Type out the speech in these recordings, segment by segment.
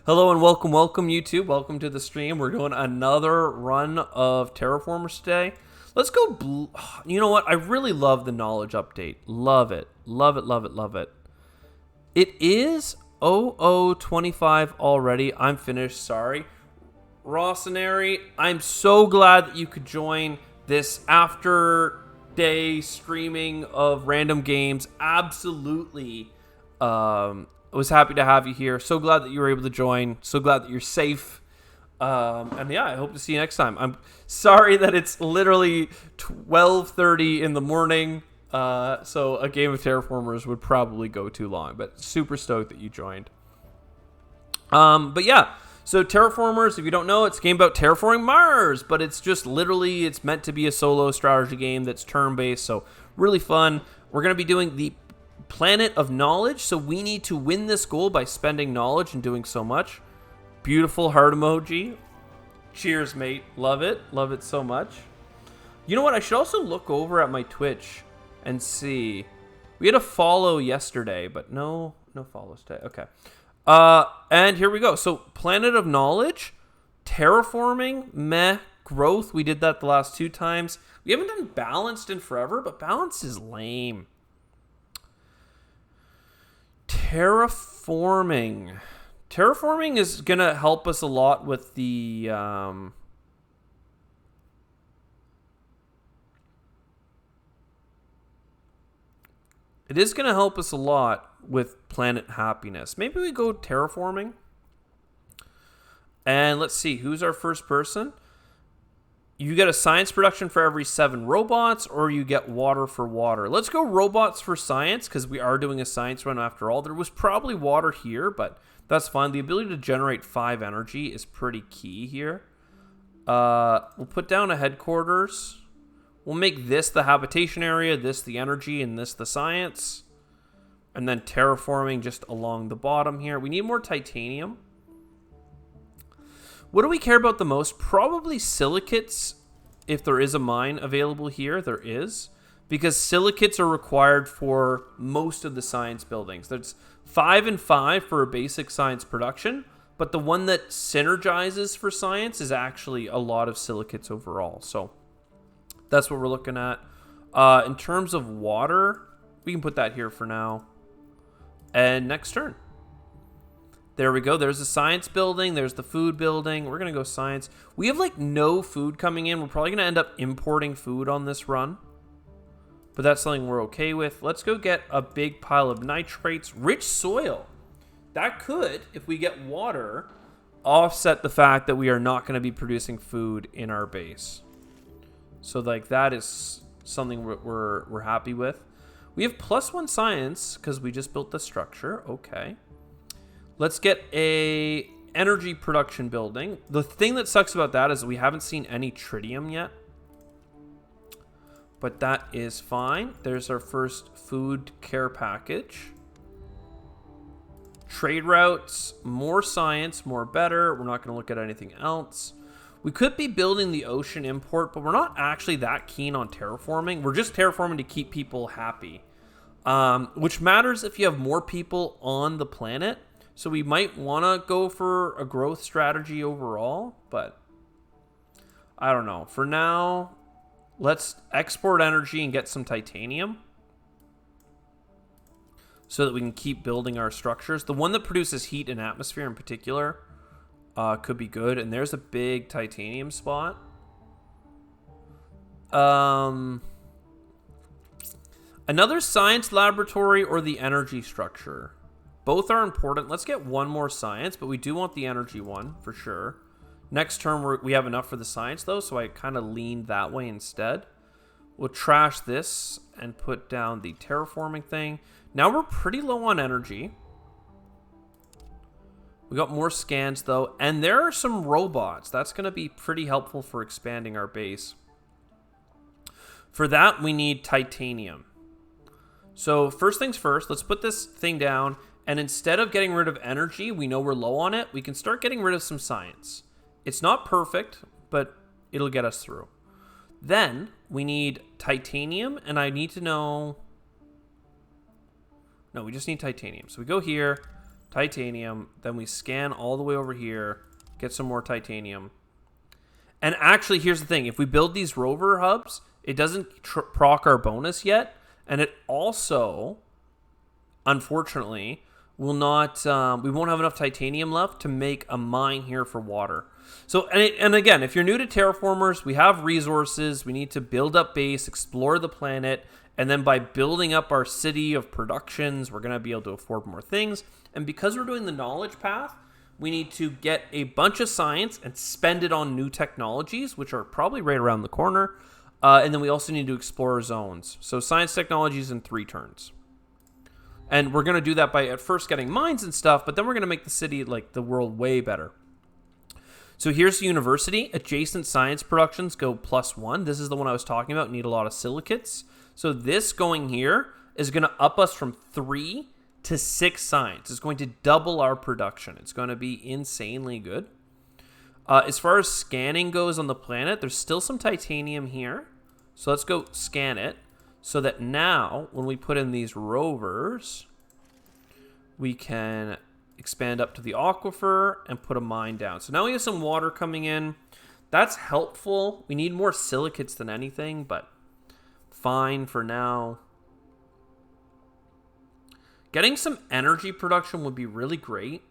Hello and welcome YouTube. Welcome to the stream. We're doing another run of Terraformers today. Let's go You know what? I really love the knowledge update. Love it. Love it, love it, love it. It is 0025 already. I'm finished, sorry. Rossonary, I'm so glad that you could join this after day streaming of random games. Absolutely. I was happy to have you here. So glad that you were able to join. So glad that you're safe. And yeah, I hope to see you next time. I'm sorry that it's literally 12:30 in the morning. So a game of Terraformers would probably go too long. But super stoked that you joined. But yeah, so Terraformers, if you don't know, it's a game about terraforming Mars. But it's just literally, it's meant to be a solo strategy game that's turn-based. So really fun. We're going to be doing the Planet of Knowledge, so we need to win this goal by spending knowledge and doing so much. Beautiful heart emoji. Cheers, mate. Love it. Love it so much. You know what? I should also look over at my Twitch and see. We had a follow yesterday, but no follows today. Okay. And here we go. So, Planet of Knowledge, terraforming, meh, growth. We did that the last 2 times. We haven't done balanced in forever, but balance is lame. Terraforming is going to help us a lot with the it is going to help us a lot with planet happiness. Maybe we go terraforming. And let's see, who's our first person? You get a science production for every 7 robots, or you get water for water. Let's go robots for science, because we are doing a science run after all. There was probably water here, but that's fine. The ability to generate 5 energy is pretty key here. We'll put down a headquarters. We'll make this the habitation area, this the energy, and this the science. And then terraforming just along the bottom here. We need more titanium. What do we care about the most? Probably silicates, if there is a mine available here. There is. Because silicates are required for most of the science buildings. There's 5 and 5 for a basic science production, but the one that synergizes for science is actually a lot of silicates overall. So that's what we're looking at. In terms of water, we can put that here for now. And next turn. There we go. There's the science building. There's the food building. We're going to go science. We have like no food coming in. We're probably going to end up importing food on this run. But that's something we're okay with. Let's go get a big pile of nitrates. Rich soil. That could, if we get water, offset the fact that we are not going to be producing food in our base. So like that is something we're happy with. We have +1 science because we just built the structure. Okay. Let's get a energy production building. The thing that sucks about that is we haven't seen any tritium yet. But that is fine. There's our first food care package. Trade routes, more science, more better. We're not going to look at anything else. We could be building the ocean import, but we're not actually that keen on terraforming. We're just terraforming to keep people happy. Which matters if you have more people on the planet. So we might want to go for a growth strategy overall, but I don't know. For now, let's export energy and get some titanium so that we can keep building our structures. The one that produces heat and atmosphere in particular could be good. And there's a big titanium spot. Another science laboratory or the energy structure. Both are important. Let's get one more science, but we do want the energy one for sure. Next turn, we have enough for the science, though, so I kind of leaned that way instead. We'll trash this and put down the terraforming thing. Now we're pretty low on energy. We got more scans, though, and there are some robots. That's going to be pretty helpful for expanding our base. For that, we need titanium. So first things first, let's put this thing down. And instead of getting rid of energy, we know we're low on it. We can start getting rid of some science. It's not perfect, but it'll get us through. Then we need titanium, and I need to know... No, we just need titanium. So we go here, titanium. Then we scan all the way over here, get some more titanium. And actually, here's the thing. If we build these rover hubs, it doesn't proc our bonus yet. And it also, unfortunately, will not. We won't have enough titanium left to make a mine here for water. So, and again, if you're new to Terraformers, we have resources. We need to build up base, explore the planet. And then by building up our city of productions, we're going to be able to afford more things. And because we're doing the knowledge path, we need to get a bunch of science and spend it on new technologies, which are probably right around the corner. And then we also need to explore zones. So science technologies in 3 turns. And we're going to do that by at first getting mines and stuff, but then we're going to make the city, like the world, way better. So here's the university. Adjacent science productions go +1. This is the one I was talking about. Need a lot of silicates. So this going here is going to up us from 3 to 6 science. It's going to double our production. It's going to be insanely good. As far as scanning goes on the planet, there's still some titanium here. So let's go scan it so that now when we put in these rovers, we can expand up to the aquifer and put a mine down. So now we have some water coming in. That's helpful. We need more silicates than anything, but fine for now. Getting some energy production would be really great.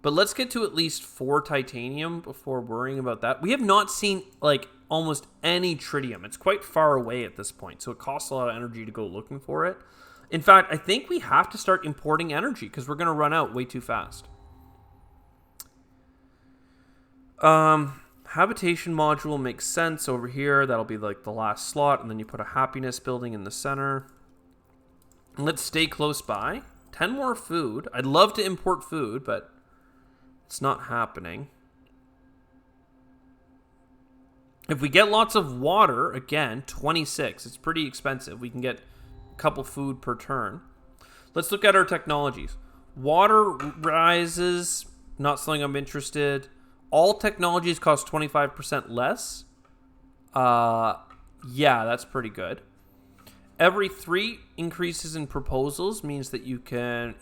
But let's get to at least 4 titanium before worrying about that. We have not seen, like, almost any tritium. It's quite far away at this point, so it costs a lot of energy to go looking for it. In fact, I think we have to start importing energy because we're going to run out way too fast. Habitation module makes sense over here. That'll be, like, the last slot, and then you put a happiness building in the center. And let's stay close by. 10 more food. I'd love to import food, but it's not happening. If we get lots of water, again, 26. It's pretty expensive. We can get a couple food per turn. Let's look at our technologies. Water rises. Not something I'm interested. All technologies cost 25% less. Yeah, that's pretty good. Every 3 increases in proposals means that you can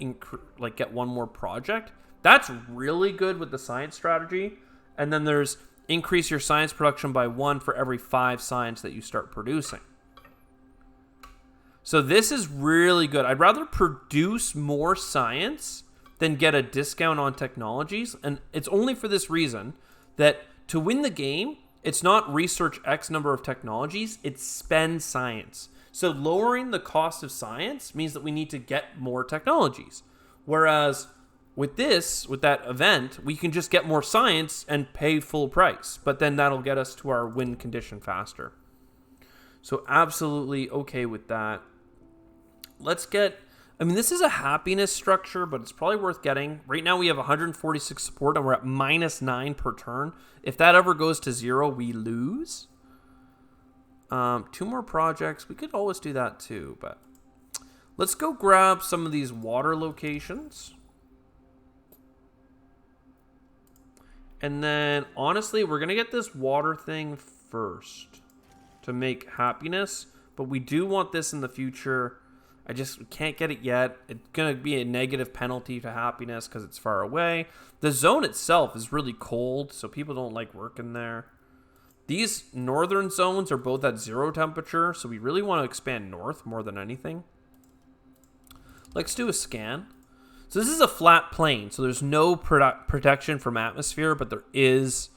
get 1 more project. That's really good with the science strategy. And then there's increase your science production by 1 for every 5 science that you start producing. So this is really good. I'd rather produce more science than get a discount on technologies. And it's only for this reason that to win the game, it's not research X number of technologies, it's spend science. So lowering the cost of science means that we need to get more technologies. Whereas with that event, we can just get more science and pay full price. But then that'll get us to our win condition faster. So absolutely okay with that. Let's get... this is a happiness structure, but it's probably worth getting. Right now we have 146 support, and we're at -9 per turn. If that ever goes to 0, we lose. 2 more projects. We could always do that too, but... Let's go grab some of these water locations. And then, honestly, we're going to get this water thing first to make happiness. But we do want this in the future. I just can't get it yet. It's going to be a negative penalty to happiness because it's far away. The zone itself is really cold, so people don't like working there. These northern zones are both at 0 temperature, so we really want to expand north more than anything. Let's do a scan. So this is a flat plane, so there's no protection from atmosphere, but there is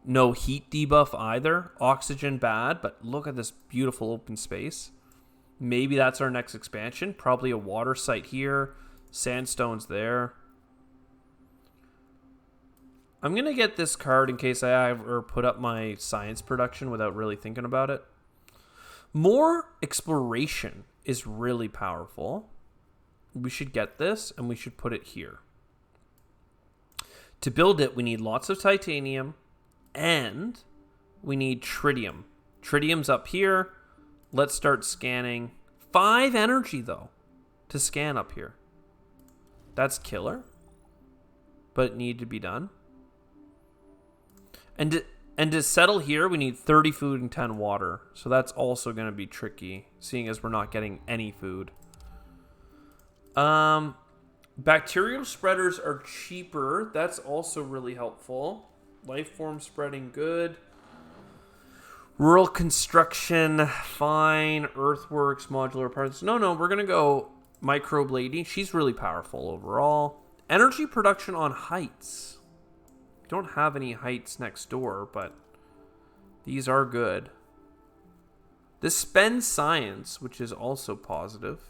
no heat debuff either. Oxygen bad, but look at this beautiful open space. Maybe that's our next expansion. Probably a water site here. Sandstone's there. I'm going to get this card in case I ever put up my science production without really thinking about it. More exploration is really powerful. We should get this, and we should put it here. To build it, we need lots of titanium, and we need tritium. Tritium's up here. Let's start scanning. 5 energy, though, to scan up here. That's killer, but it needed to be done. And to settle here, we need 30 food and 10 water. So that's also going to be tricky, seeing as we're not getting any food. Bacterial spreaders are cheaper. That's also really helpful. Life form spreading, good. Rural construction, fine. Earthworks, modular parts. No, we're going to go microbe lady. She's really powerful overall. Energy production on heights. We don't have any heights next door, but these are good. This spends science, which is also positive.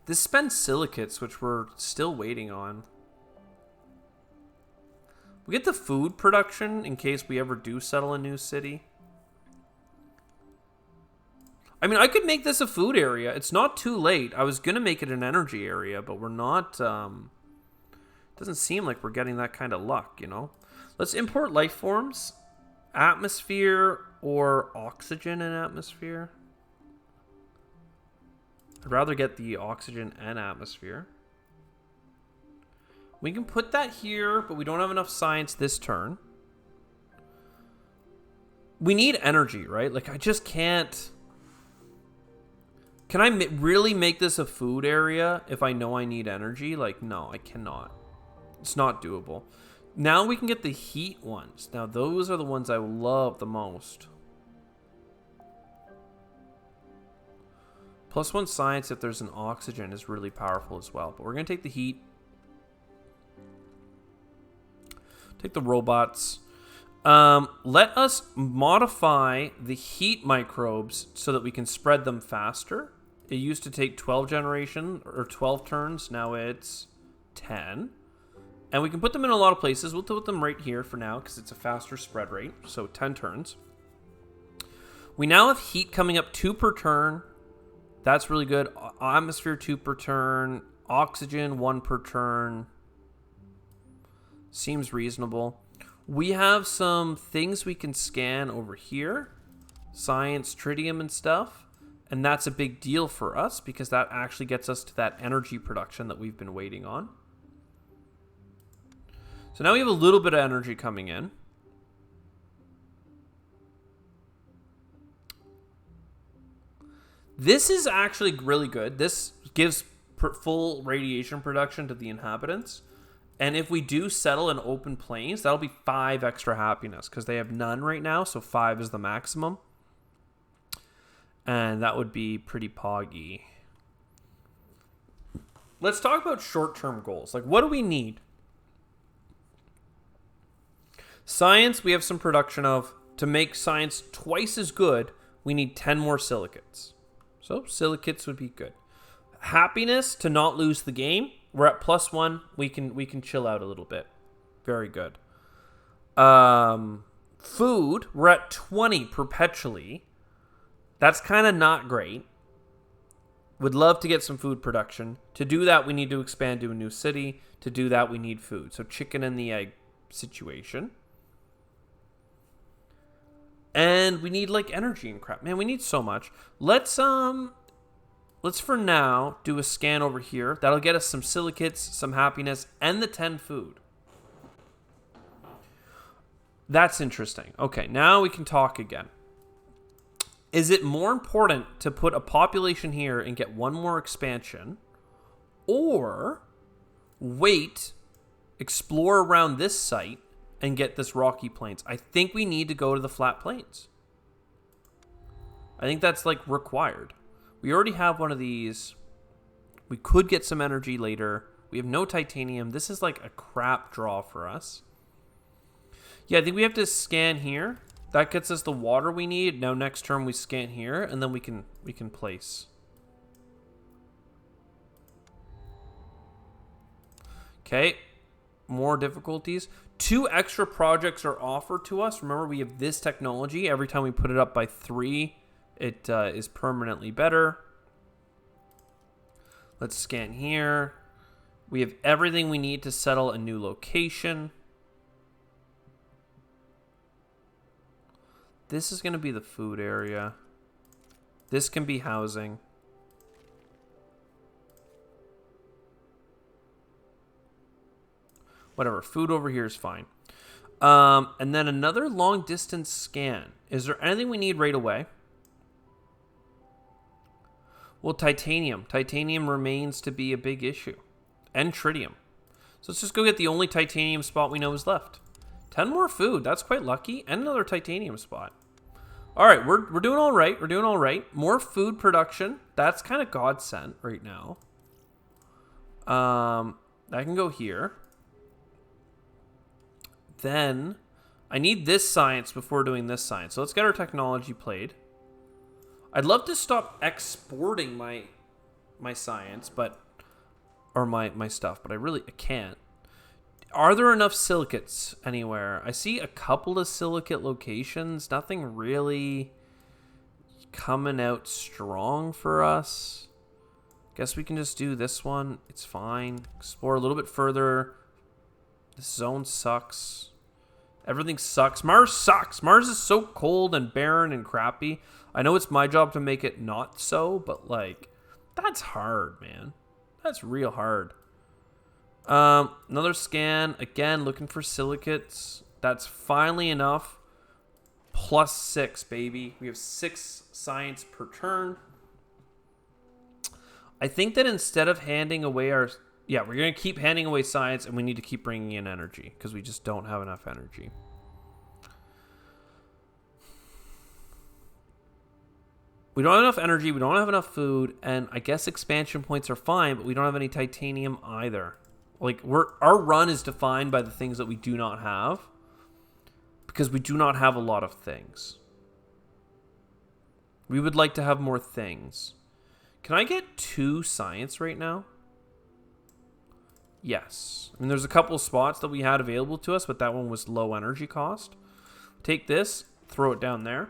This spends silicates, which we're still waiting on. We get the food production in case we ever do settle a new city. I mean, I could make this a food area. It's not too late. I was going to make it an energy area, but we're not... doesn't seem like we're getting that kind of luck, you know? Let's import life forms. Atmosphere or oxygen in atmosphere. I'd rather get the oxygen and atmosphere. We can put that here, but we don't have enough science this turn. We need energy, right? Like, I just can't... Can I really make this a food area if I know I need energy? Like, no, I cannot. It's not doable. Now we can get the heat ones. Now, those are the ones I love the most. +1 science if there's an oxygen is really powerful as well. But we're going to take the heat. Take the robots. Let us modify the heat microbes so that we can spread them faster. It used to take 12 generation or 12 turns. Now it's 10. And we can put them in a lot of places. We'll put them right here for now because it's a faster spread rate. So 10 turns. We now have heat coming up 2 per turn. That's really good. Atmosphere 2 per turn. Oxygen 1 per turn. Seems reasonable. We have some things we can scan over here. Science, tritium and stuff. And that's a big deal for us because that actually gets us to that energy production that we've been waiting on. So now we have a little bit of energy coming in. This is actually really good. This gives full radiation production to the inhabitants. And if we do settle in open plains, that'll be 5 extra happiness because they have none right now. So 5 is the maximum. And that would be pretty poggy. Let's talk about short-term goals. Like, what do we need? Science, we have some production of. To make science twice as good, we need 10 more silicates. So silicates would be good. Happiness, to not lose the game. We're at +1. We can chill out a little bit. Very good. Food, we're at 20 perpetually. That's kind of not great. Would love to get some food production. To do that, we need to expand to a new city. To do that, we need food. So chicken and the egg situation. And we need like energy and crap. Man, we need so much. Let's for now do a scan over here. That'll get us some silicates, some happiness, and the 10 food. That's interesting. Okay, now we can talk again. Is it more important to put a population here and get 1 more expansion, or wait, explore around this site, and get this rocky plains? I think we need to go to the flat plains. I think that's like required. We already have one of these. We could get some energy later. We have no titanium. This is like a crap draw for us. Yeah, I think we have to scan here. That gets us the water we need. Now next turn we scan here, and then we can place. Okay, more difficulties. 2 extra projects are offered to us. Remember, we have this technology. Every time we put it up by 3, it is permanently better. Let's scan here. We have everything we need to settle a new location. This is going to be the food area. This can be housing. Whatever. Food over here is fine. And then another long distance scan. Is there anything we need right away? Well, titanium. Titanium remains to be a big issue. And tritium. So let's just go get the only titanium spot we know is left. 10 more food. That's quite lucky. And another titanium spot. All right, we're doing all right. We're doing all right. More food production. That's kind of godsend right now. I can go here. Then I need this science before doing this science. So let's get our technology played. I'd love to stop exporting my science, or my stuff, but I can't. Are there enough silicates anywhere? I see a couple of silicate locations. Nothing really coming out strong for us. Guess we can just do this one. It's fine. Explore a little bit further. This zone sucks. Everything sucks. Mars sucks. Mars is so cold and barren and crappy. I know it's my job to make it not so, but like, that's hard, man. That's real hard. Another scan. Again, looking for silicates. That's finally enough. +6, baby. We have 6 science per turn. I think that instead of handing away our... Yeah, we're going to keep handing away science, and we need to keep bringing in energy, because we just don't have enough energy. We don't have enough energy, we don't have enough food, and I guess expansion points are fine, but we don't have any titanium either. Like, our run is defined by the things that we do not have, because we do not have a lot of things. We would like to have more things. Can I get 2 science right now? Yes. I mean, there's a couple spots that we had available to us, but that one was low energy cost. Take this, throw it down there.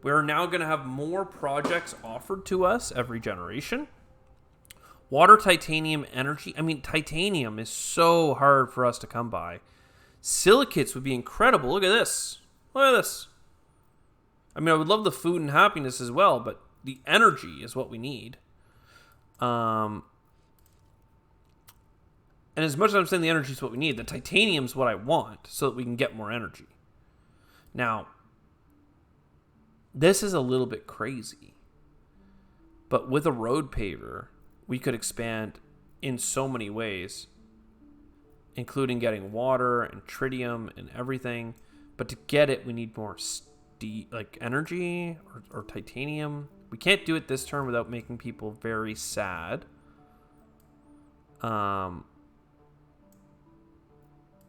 We are now going to have more projects offered to us every generation. Water, titanium, energy. I mean, titanium is so hard for us to come by. Silicates would be incredible. Look at this. Look at this. I mean, I would love the food and happiness as well, but the energy is what we need. And as much as I'm saying the energy is what we need, the titanium is what I want so that we can get more energy. Now, this is a little bit crazy, but with a road paver, we could expand in so many ways, including getting water and tritium and everything. But to get it, we need more energy or titanium. We can't do it this turn without making people very sad.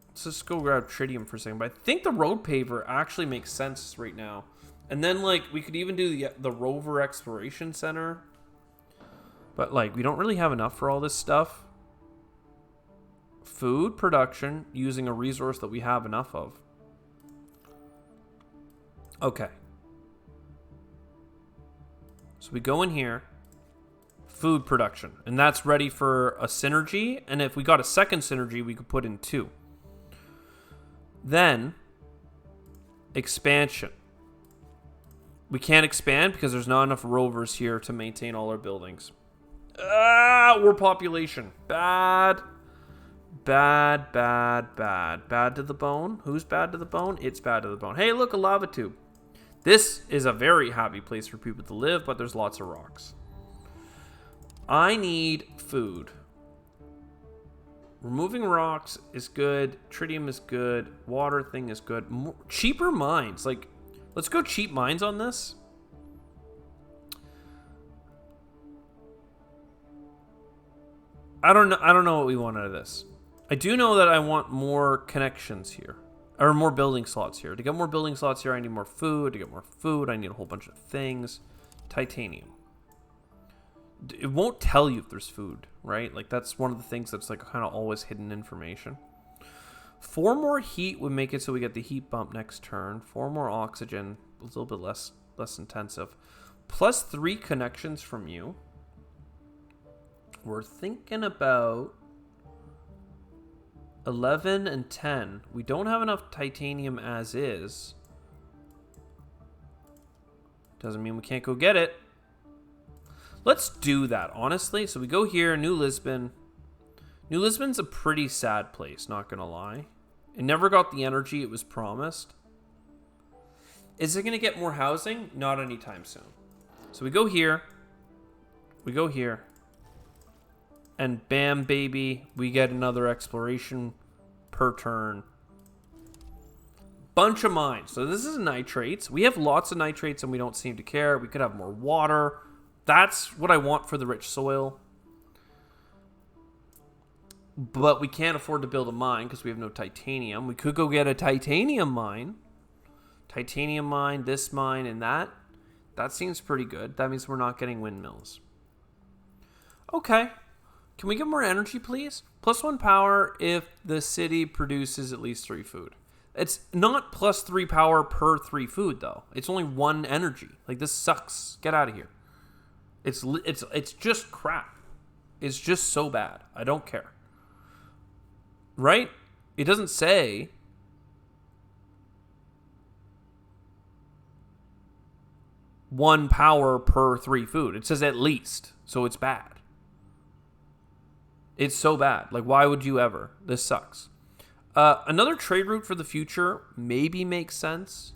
Let's just go grab tritium for a second. But I think the road paver actually makes sense right now. And then, like, we could even do the rover exploration center. But, like, we don't really have enough for all this stuff. Food production using a resource that we have enough of. Okay. So we go in here. Food production. And that's ready for a synergy. And if we got a second synergy, we could put in 2. Then, expansion. We can't expand because there's not enough rovers here to maintain all our buildings. We're population. Bad. Bad, bad, bad. Bad to the bone. Who's bad to the bone? It's bad to the bone. Hey, look, a lava tube. This is a very happy place for people to live, but there's lots of rocks. I need food. Removing rocks is good. Tritium is good. Water thing is good. Cheaper mines. Like, let's go cheap mines on this. I don't know what we want out of this. I do know that I want more connections here. Or more building slots here. To get more building slots here, I need more food. To get more food, I need a whole bunch of things. Titanium. It won't tell you if there's food, right? Like, that's one of the things that's, like, kind of always hidden information. 4 more heat would make it so we get the heat bump next turn. 4 more oxygen, a little bit less intensive. Plus 3 connections from you. We're thinking about 11 and 10. We don't have enough titanium as is. Doesn't mean we can't go get it. Let's do that, honestly. So we go here, New Lisbon. New Lisbon's a pretty sad place, not gonna lie. It never got the energy it was promised. Is it gonna get more housing? Not anytime soon. So we go here. We go here. And bam, baby, we get another exploration per turn. Bunch of mines. So this is nitrates. We have lots of nitrates and we don't seem to care. We could have more water. That's what I want for the rich soil. But we can't afford to build a mine because we have no titanium. We could go get a titanium mine. Titanium mine, this mine, and that. That seems pretty good. That means we're not getting windmills. Okay. Can we get more energy, please? +1 power if the city produces at least 3 food. It's not +3 power per 3 food, though. It's only 1 energy. Like, this sucks. Get out of here. It's just crap. It's just so bad. I don't care. Right? It doesn't say... one power per 3 food. It says at least. So it's bad. It's so bad. Like, why would you ever? This sucks. Another trade route for the future maybe makes sense.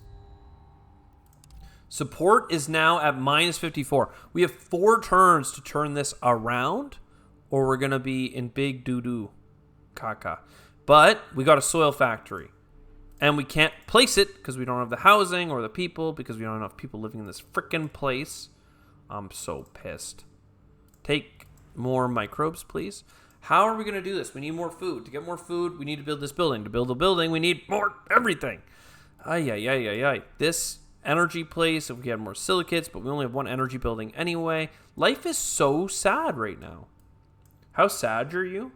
Support is now at -54. We have 4 turns to turn this around, or we're going to be in big doo-doo caca. But we got a soil factory. And we can't place it because we don't have the housing or the people, because we don't have enough people living in this frickin' place. I'm so pissed. Take more microbes, please. How are we going to do this? We need more food. To get more food, we need to build this building. To build a building, we need more everything. Ay. This energy place, if we had more silicates, but we only have 1 energy building anyway. Life is so sad right now. How sad are you?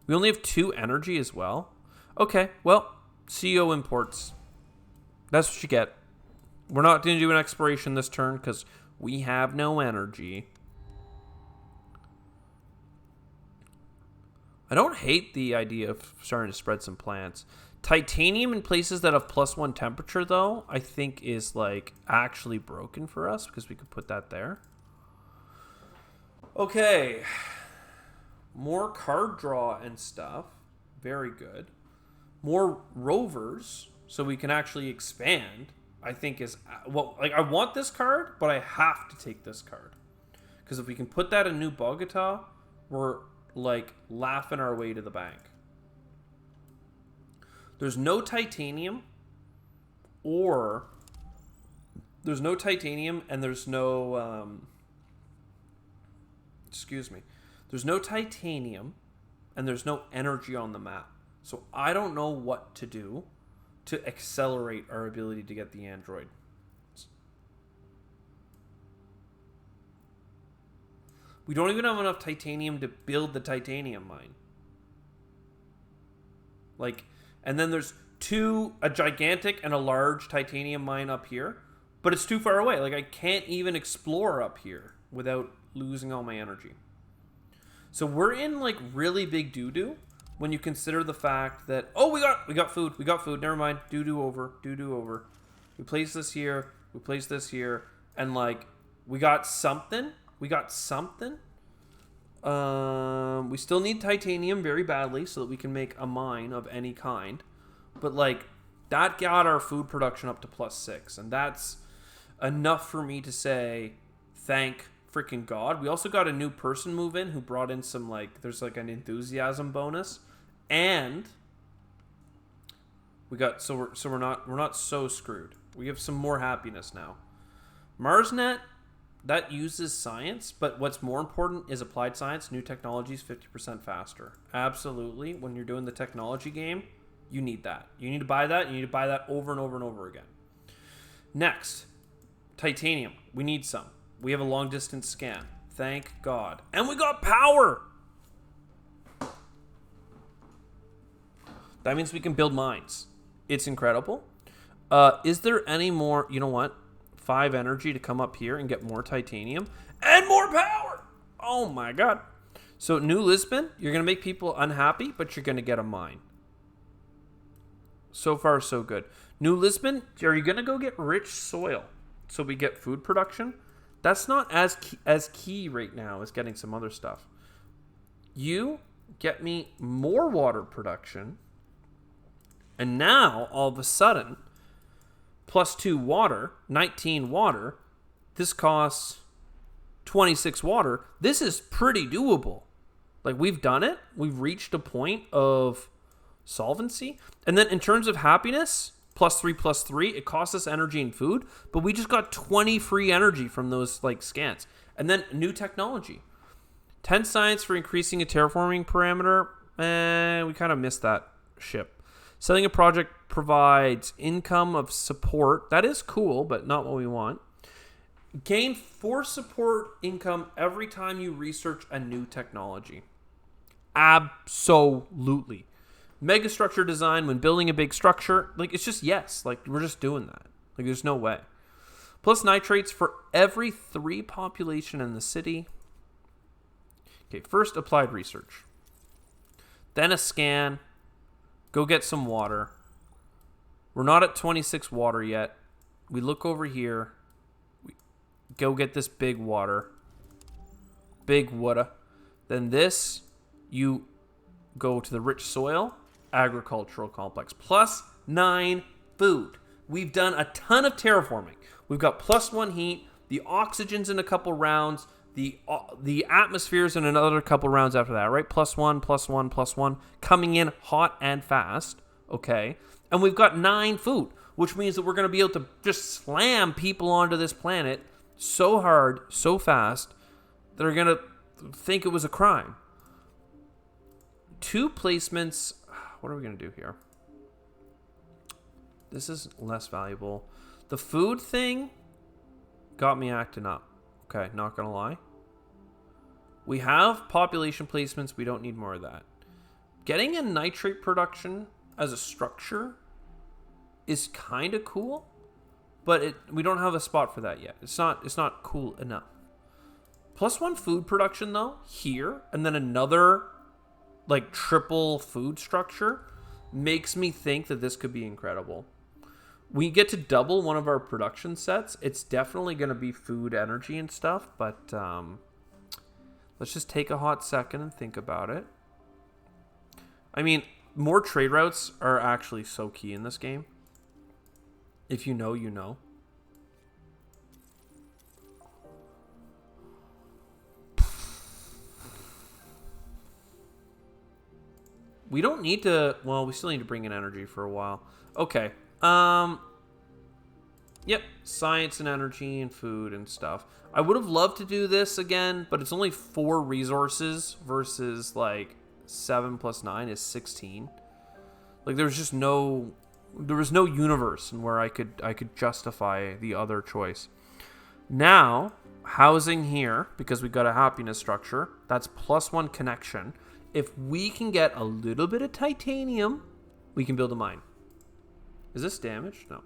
We only have 2 energy as well. Okay, well... CO imports. That's what you get. We're not going to do an exploration this turn because we have no energy. I don't hate the idea of starting to spread some plants. Titanium in places that have +1 temperature, though, I think is like actually broken for us because we could put that there. Okay. More card draw and stuff. Very good. More rovers, so we can actually expand, I think is... Well, like, I want this card, but I have to take this card. Because if we can put that in New Bogota, we're, like, laughing our way to the bank. There's no titanium, or... There's no titanium, and there's no... excuse me. There's no titanium, and there's no energy on the map. So I don't know what to do to accelerate our ability to get the android. We don't even have enough titanium to build the titanium mine. Like, and then there's a gigantic and a large titanium mine up here, but it's too far away. Like, I can't even explore up here without losing all my energy. So we're in, like, really big doo-doo. When you consider the fact that, oh, we got food, never mind, doo-doo over. We place this here, and like, we got something. We still need titanium very badly so that we can make a mine of any kind. But like, that got our food production up to +6, and that's enough for me to say, thank freaking God. We also got a new person move in who brought in some, like, there's like an enthusiasm bonus, and we got we're not so screwed. We have some more happiness now. MarsNet, that uses science, but what's more important is applied science. New technologies 50% faster. Absolutely. When you're doing the technology game, you need that. You need to buy that. You need to buy that over and over and over again. Next, titanium. We need some. We have a long distance scan. Thank God. And we got power! That means we can build mines. It's incredible. Is there any more... You know what? 5 energy to come up here and get more titanium. And more power! Oh my God. So New Lisbon, you're going to make people unhappy, but you're going to get a mine. So far, so good. New Lisbon, are you going to go get rich soil so we get food production? That's not as key right now as getting some other stuff. You get me more water production, and now all of a sudden, +2 water, 19 water, this costs 26 water. This is pretty doable. Like, we've done it. We've reached a point of solvency. And then in terms of happiness, +3/+3, it costs us energy and food, but we just got 20 free energy from those like scans. And then new technology. 10 science for increasing a terraforming parameter. We kind of missed that ship. Selling a project provides income of support. That is cool, but not what we want. Gain 4 support income every time you research a new technology. Absolutely. Megastructure design when building a big structure. Like, it's just yes. Like, we're just doing that. Like, there's no way. Plus nitrates for every 3 population in the city. Okay, first applied research. Then a scan. Go get some water. We're not at 26 water yet. We look over here. We go get this big water. Big water. Then this, you go to the rich soil, agricultural complex. +9 food. We've done a ton of terraforming. We've got +1 heat. The oxygen's in a couple rounds. The atmosphere's in another couple rounds after that, right? +1, +1, +1. Coming in hot and fast, okay? And we've got 9 food, which means that we're going to be able to just slam people onto this planet so hard, so fast, they're going to think it was a crime. 2 placements. What are we going to do here? This is less valuable. The food thing got me acting up. Okay, not going to lie. We have population placements. We don't need more of that. Getting a nitrate production as a structure is kind of cool, but we don't have a spot for that yet. It's not cool enough. +1 food production, though, here, and then another, like, triple food structure makes me think that this could be incredible. We get to double one of our production sets. It's definitely going to be food, energy, and stuff, but let's just take a hot second and think about it. I mean, more trade routes are actually so key in this game. If you know, you know. We don't need to... Well, we still need to bring in energy for a while. Okay. Yep, science and energy and food and stuff. I would have loved to do this again, but it's only 4 resources versus like 7 + 9 is 16. Like, there was no universe in where I could justify the other choice. Now, housing here, because we got a happiness structure, that's +1 connection. If we can get a little bit of titanium, we can build a mine. Is this damaged? No.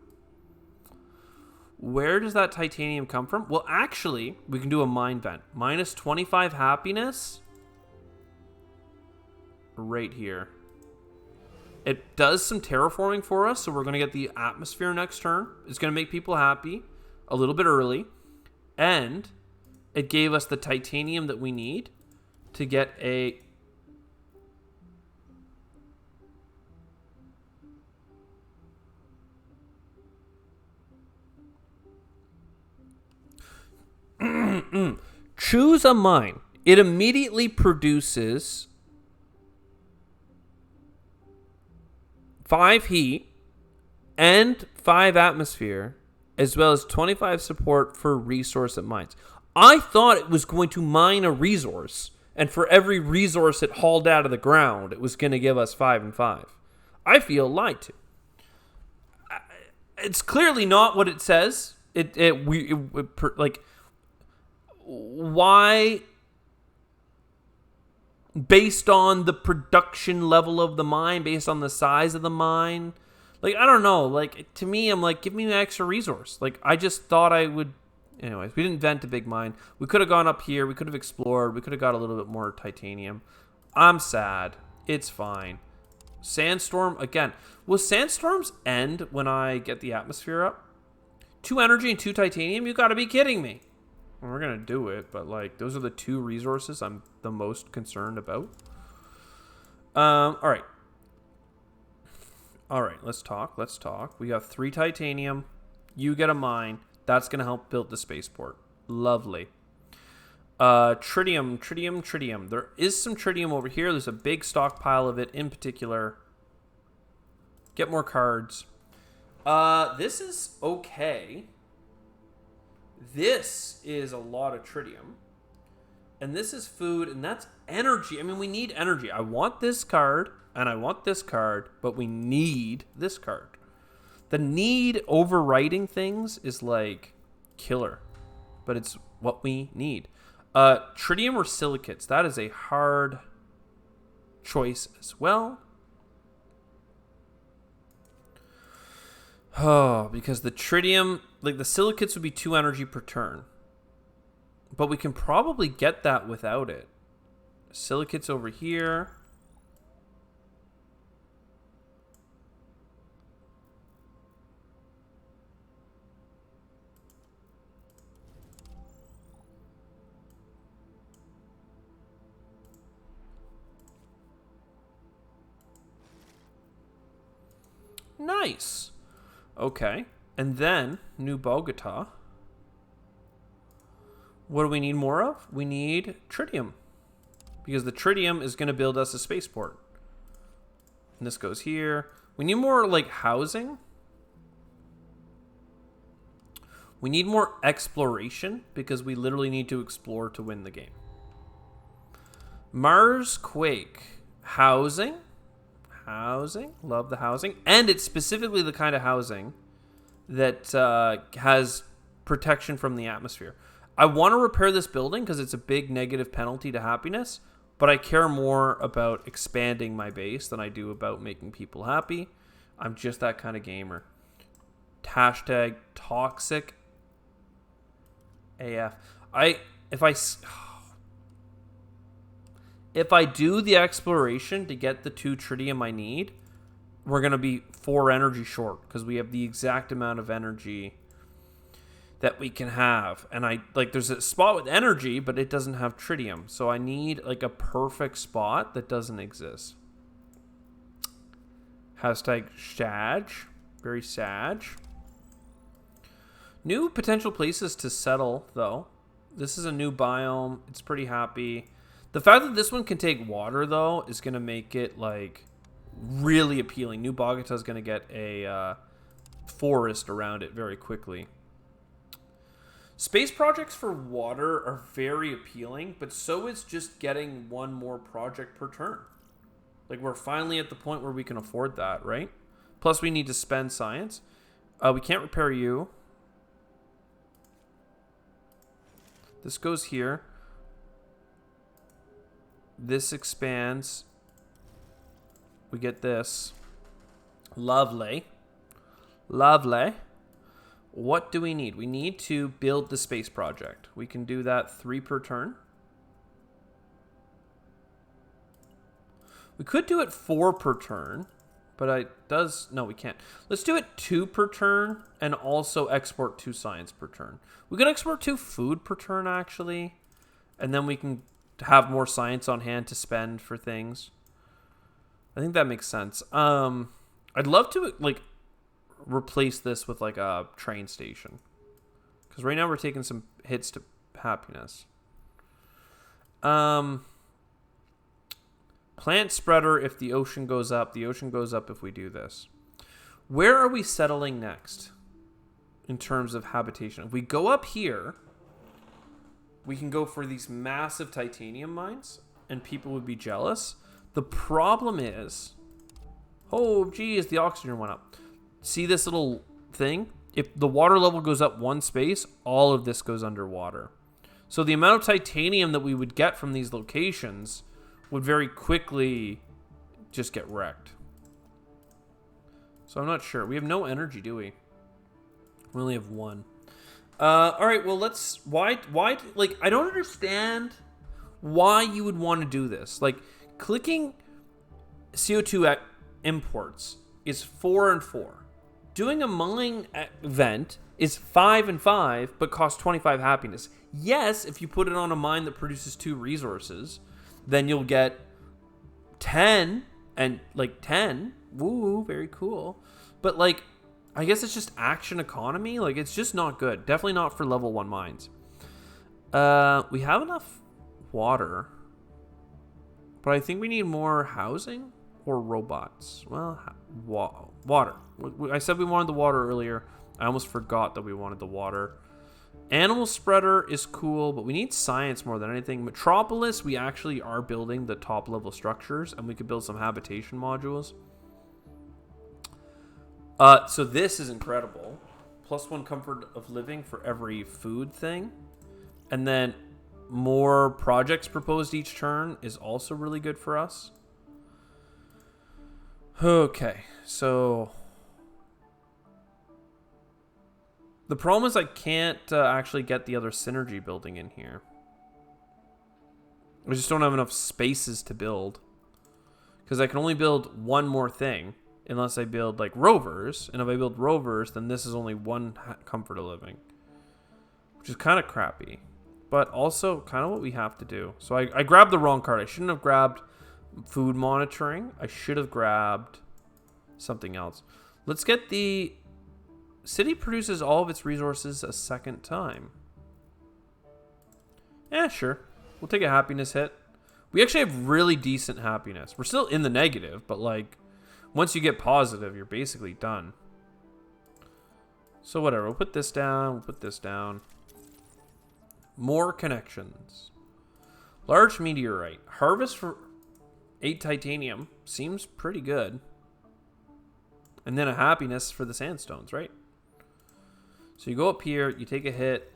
Where does that titanium come from? Well, actually, we can do a mine vent. -25 happiness. Right here. It does some terraforming for us, so we're going to get the atmosphere next turn. It's going to make people happy a little bit early. And it gave us the titanium that we need to get a... Choose a mine. It immediately produces 5 heat and 5 atmosphere, as well as 25 support for resource at mines. I thought it was going to mine a resource, and for every resource it hauled out of the ground, it was going to give us 5 and 5. I feel lied to. It's clearly not what it says. Like... Why, based on the production level of the mine, based on the size of the mine? Like, I don't know. Like, to me, I'm like, give me an extra resource. Like, I just thought I would... Anyways, we didn't vent a big mine. We could have gone up here. We could have explored. We could have got a little bit more titanium. I'm sad. It's fine. Sandstorm, again. Will sandstorms end when I get the atmosphere up? 2 energy and 2 titanium? You gotta be kidding me. We're going to do it, but like those are the 2 resources I'm the most concerned about. All right. All right, let's talk. We got 3 titanium. You get a mine. That's going to help build the spaceport. Lovely. Tritium. There is some tritium over here. There's a big stockpile of it in particular. Get more cards. This is okay. This is a lot of tritium. And this is food, and that's energy. I mean, we need energy. I want this card, and I want this card, but we need this card. The need overriding things is like killer, but it's what we need. Tritium or silicates? That is a hard choice as well. Oh, because the tritium, like the silicates would be 2 energy per turn. But we can probably get that without it. Silicates over here. Nice. Okay. And then, New Bogota. What do we need more of? We need tritium. Because the tritium is going to build us a spaceport. And this goes here. We need more, like, housing. We need more exploration, because we literally need to explore to win the game. Mars Quake. Housing. Housing. Love the housing. And it's specifically the kind of housing that has protection from the atmosphere. I want to repair this building because it's a big negative penalty to happiness, but I care more about expanding my base than I do about making people happy. I'm just that kind of gamer. Hashtag toxic AF. If I do the exploration to get the 2 tritium I need, we're going to be 4 energy short because we have the exact amount of energy that we can have. And there's a spot with energy, but it doesn't have tritium. So I need like a perfect spot that doesn't exist. Hashtag Sag. Very Sag. New potential places to settle, though. This is a new biome. It's pretty happy. The fact that this one can take water, though, is going to make it like really appealing. New Bogota is going to get a forest around it very quickly. Space projects for water are very appealing, but so is just getting 1 more project per turn. Like, we're finally at the point where we can afford that, right? Plus, we need to spend science. We can't repair you. This goes here. This expands. We get this. Lovely. Lovely. What do we need? We need to build the space project. We can do that 3 per turn. We could do it 4 per turn, but no, we can't. Let's do it 2 per turn and also export 2 science per turn. We could export 2 food per turn, actually, and then we can have more science on hand to spend for things. I think that makes sense. I'd love to, like, replace this with like a train station, because right now we're taking some hits to happiness. Plant spreader. If the ocean goes up, the ocean goes up if we do this. Where are we settling next in terms of habitation? If we go up here, we can go for these massive titanium mines and people would be jealous. The problem is, oh geez, the oxygen went up. See this little thing? If the water level goes up 1 space, all of this goes underwater. So the amount of titanium that we would get from these locations would very quickly just get wrecked. So I'm not sure. We have no energy, do we? We only have 1. All right, well, why, like, I don't understand why you would want to do this. Like, clicking CO2 imports is 4 and 4. Doing a mine event is 5 and 5, but costs 25 happiness. Yes, if you put it on a mine that produces 2 resources, then you'll get 10 and like 10. Woo, very cool. But like, I guess it's just action economy. Like, it's just not good. Definitely not for level 1 mines. We have enough water, but I think we need more housing or robots. Well, water. I said we wanted the water earlier. I almost forgot that we wanted the water. Animal spreader is cool, but we need science more than anything. Metropolis, we actually are building the top level structures, and we could build some habitation modules. So this is incredible. +1 comfort of living for every food thing. And then more projects proposed each turn is also really good for us. Okay, so the problem is I can't actually get the other synergy building in here. I just don't have enough spaces to build. Because I can only build one more thing unless I build like rovers. And if I build rovers, then this is only 1 comfort of living. Which is kind of crappy. But also kind of what we have to do. So I grabbed the wrong card. I shouldn't have grabbed food monitoring. I should have grabbed something else. Let's get the... City produces all of its resources a second time. Yeah, sure. We'll take a happiness hit. We actually have really decent happiness. We're still in the negative, but like, once you get positive, you're basically done. So whatever, we'll put this down, we'll put this down. More connections. Large meteorite. Harvest for 8 titanium. Seems pretty good. And then a happiness for the sandstones, right? So you go up here, you take a hit,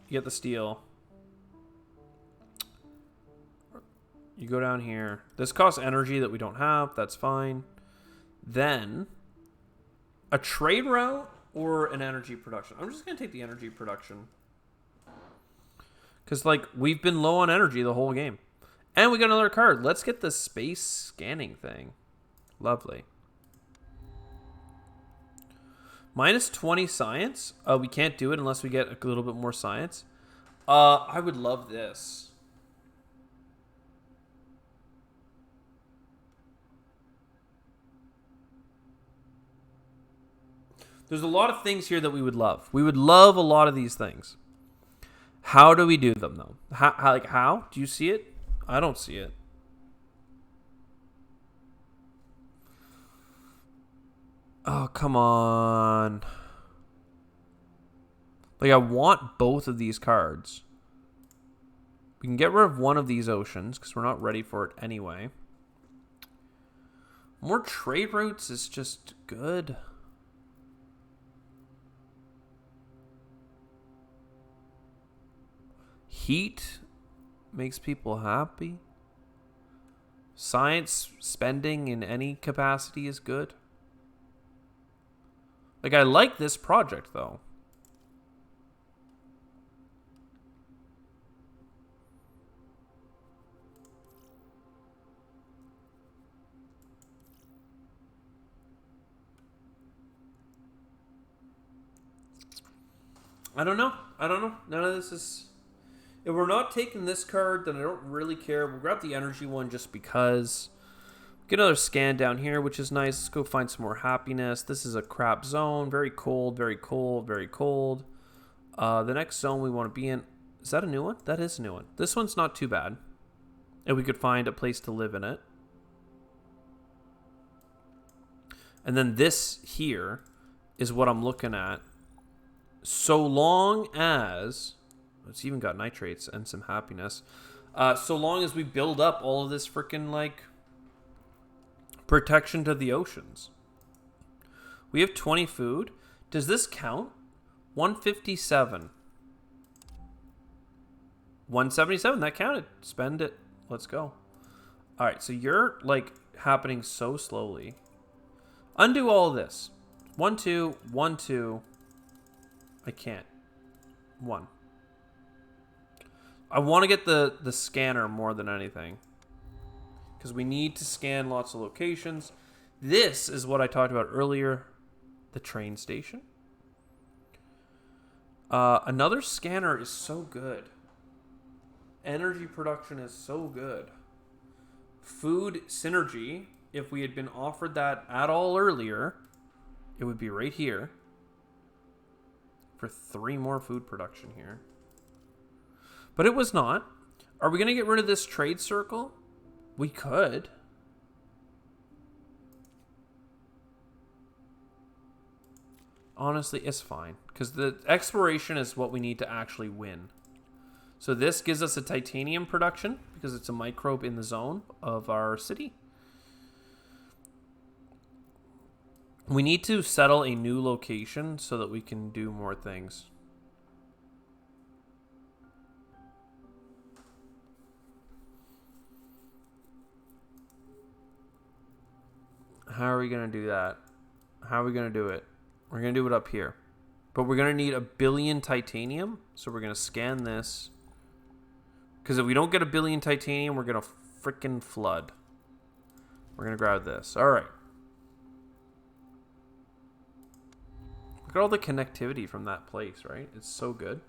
you get the steel. You go down here. This costs energy that we don't have. That's fine. Then, a trade route or an energy production. I'm just going to take the energy production. Because, like, we've been low on energy the whole game. And we got another card. Let's get the space scanning thing. Lovely. -20 science. We can't do it unless we get a little bit more science. I would love this. There's a lot of things here that we would love. We would love a lot of these things. How do we do them, though? How? Do you see it? I don't see it. Oh, come on. Like, I want both of these cards. We can get rid of one of these oceans, because we're not ready for it anyway. More trade routes is just good. Heat makes people happy. Science spending in any capacity is good. Like, I like this project, though. I don't know. None of this is... If we're not taking this card, then I don't really care. We'll grab the energy one just because. Get another scan down here, which is nice. Let's go find some more happiness. This is a crap zone. Very cold, very cold, very cold. The next zone we want to be in... Is that a new one? That is a new one. This one's not too bad. If we could find a place to live in it. And then this here is what I'm looking at. So long as... It's even got nitrates and some happiness. So long as we build up all of this freaking, like... protection to the oceans. We have 20 food. Does this count? 157. 177. That counted. Spend it. Let's go. All right. So you're like happening so slowly. Undo all this. 1, 2, 1, 2. I can't. 1. I want to get the scanner more than anything. Because we need to scan lots of locations. This is what I talked about earlier. The train station. Another scanner is so good. Energy production is so good. Food synergy, if we had been offered that at all earlier, it would be right here. For 3 more food production here. But it was not. Are we going to get rid of this trade circle? We could. Honestly, it's fine. Because the exploration is what we need to actually win. So this gives us a titanium production because it's a microbe in the zone of our city. We need to settle a new location so that we can do more things. How are we going to do that? How are we going to do it? We're going to do it up here. But we're going to need 1 billion titanium. So we're going to scan this. Because if we don't get 1 billion titanium, we're going to freaking flood. We're going to grab this. All right. Look at all the connectivity from that place, right? It's so good.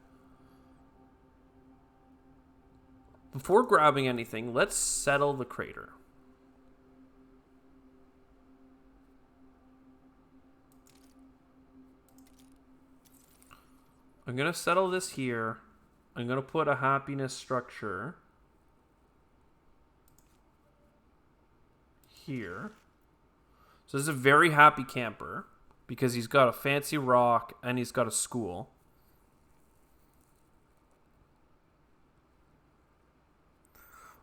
Before grabbing anything, let's settle the crater. I'm going to settle this here. I'm going to put a happiness structure here. So this is a very happy camper because he's got a fancy rock and he's got a school.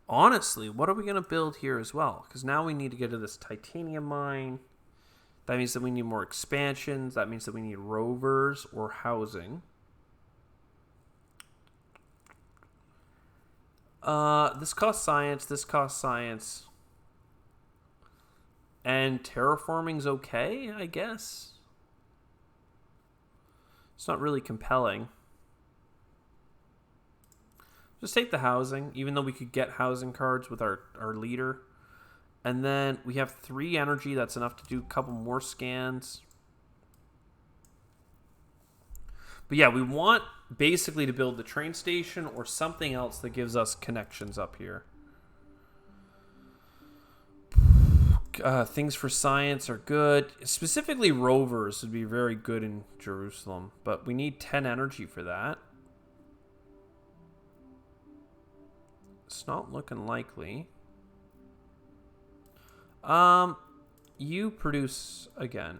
Honestly, what are we going to build here as well? Because now we need to get to this titanium mine. That means that we need more expansions. That means that we need rovers or housing. This costs science. This costs science. And terraforming's okay, I guess. It's not really compelling. Just take the housing, even though we could get housing cards with our leader. And then we have 3 energy. That's enough to do a couple more scans. But yeah, we want basically to build the train station or something else that gives us connections up here. Things for science are good. Specifically, rovers would be very good in Jerusalem. But we need 10 energy for that. It's not looking likely. You produce again.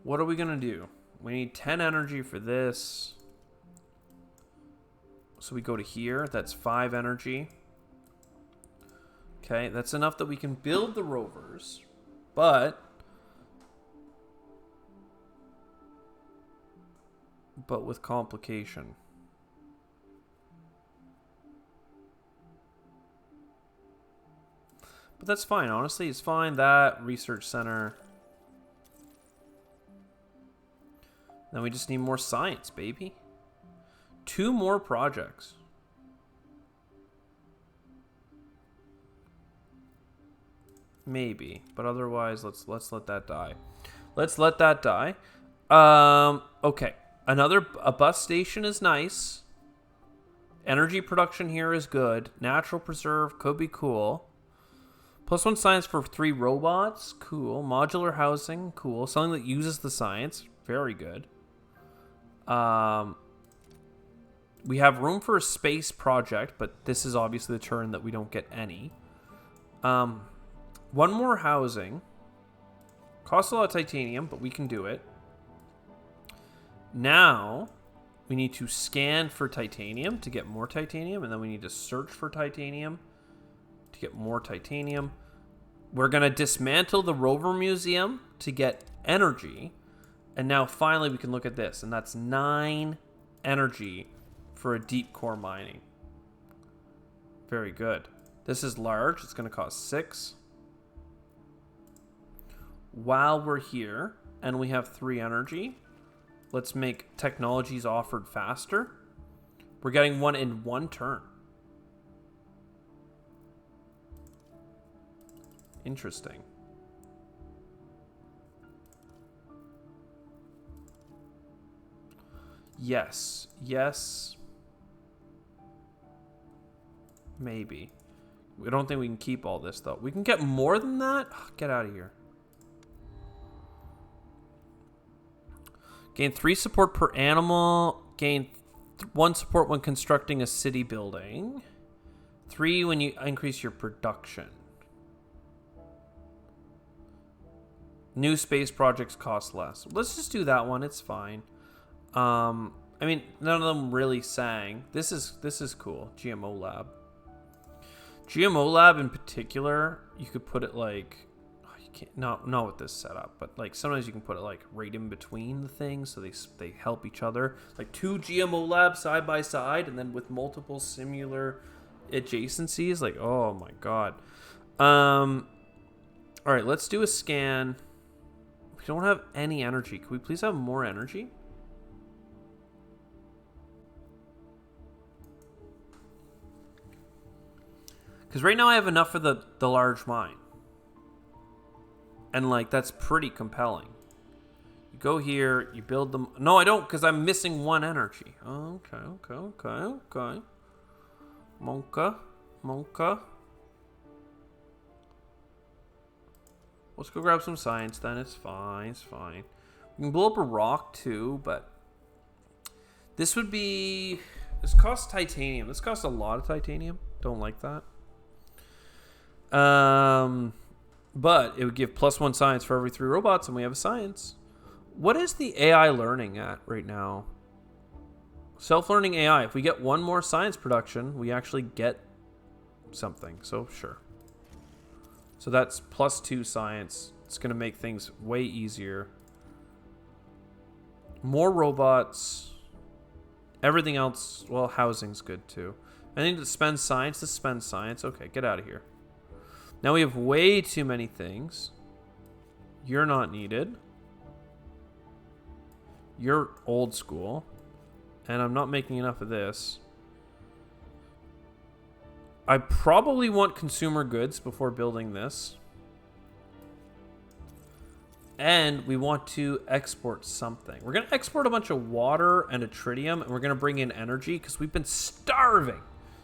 What are we going to do? We need 10 energy for this. So we go to here. That's 5 energy. Okay, that's enough that we can build the rovers. But with complication. But that's fine. Honestly, it's fine. That research center. Then we just need more science, baby. 2 more projects. Maybe, but otherwise, let's let that die. Let's let that die. Okay. A bus station is nice. Energy production here is good. Natural preserve could be cool. +1 science for 3 robots. Cool. Modular housing. Cool. Something that uses the science. Very good. We have room for a space project, but this is obviously the turn that we don't get any. 1 more housing. Costs a lot of titanium, but we can do it. Now, we need to scan for titanium to get more titanium, and then we need to search for titanium to get more titanium. We're going to dismantle the rover museum to get energy. And now finally we can look at this, and that's 9 energy for a deep core mining. Very good. This is large. It's going to cost 6. While we're here and we have 3 energy, let's make technologies offered faster. We're getting 1 in 1 turn. Interesting. Yes. Maybe. We don't think we can keep all this, though. We can get more than that? Ugh, get out of here. Gain 3 support per animal. Gain 1 support when constructing a city building. 3 when you increase your production. New space projects cost less. Let's just do that one. It's fine. I mean, none of them really sang. This is cool. GMO lab. GMO lab in particular, you could put it like, oh, you can't, not with this setup, but like sometimes you can put it like right in between the things so they help each other. Like 2 GMO labs side by side, and then with multiple similar adjacencies. Like, oh my god. All right, let's do a scan. We don't have any energy. Can we please have more energy? Because right now I have enough for the large mine. And, like, that's pretty compelling. You go here, you build them. No, I don't, because I'm missing 1 energy. Okay. Monka. Let's go grab some science then. It's fine. We can blow up a rock too, but this would be... This costs titanium. This costs a lot of titanium. Don't like that. But it would give +1 science for every 3 robots, and we have a science. What is the AI learning at right now? Self-learning AI. If we get 1 more science production, we actually get something. So sure. So that's +2 science. It's going to make things way easier. More robots. Everything else, well, housing's good too. I need to spend science to spend science. Okay, get out of here. Now we have way too many things. You're not needed. You're old school. And I'm not making enough of this. I probably want consumer goods before building this. And we want to export something. We're going to export a bunch of water and a tritium, and we're going to bring in energy because we've been starving.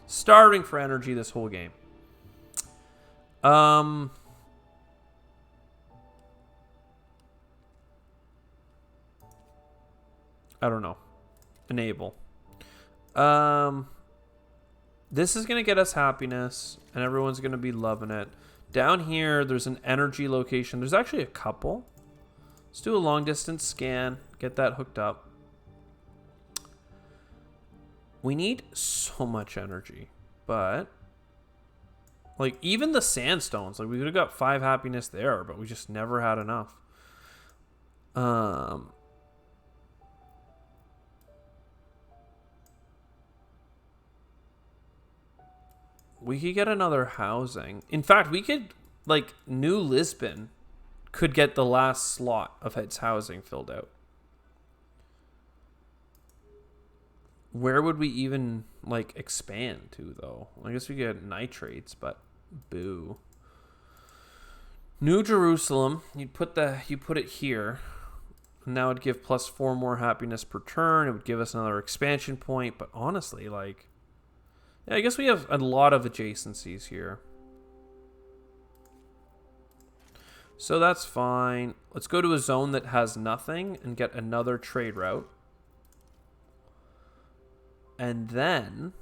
Starving for energy this whole game. I don't know. Enable. This is going to get us happiness, and everyone's going to be loving it. Down here, there's an energy location. There's actually a couple. Let's do a long distance scan. Get that hooked up. We need so much energy, but like even the sandstones, like we could have got 5 happiness there, but we just never had enough. We could get another housing. In fact, we could, like, New Lisbon could get the last slot of its housing filled out. Where would we even, like, expand to, though? I guess we get nitrates, but boo. New Jerusalem, you put it here. And that would give +4 more happiness per turn. It would give us another expansion point, but honestly, like, yeah, I guess we have a lot of adjacencies here. So that's fine. Let's go to a zone that has nothing and get another trade route. And then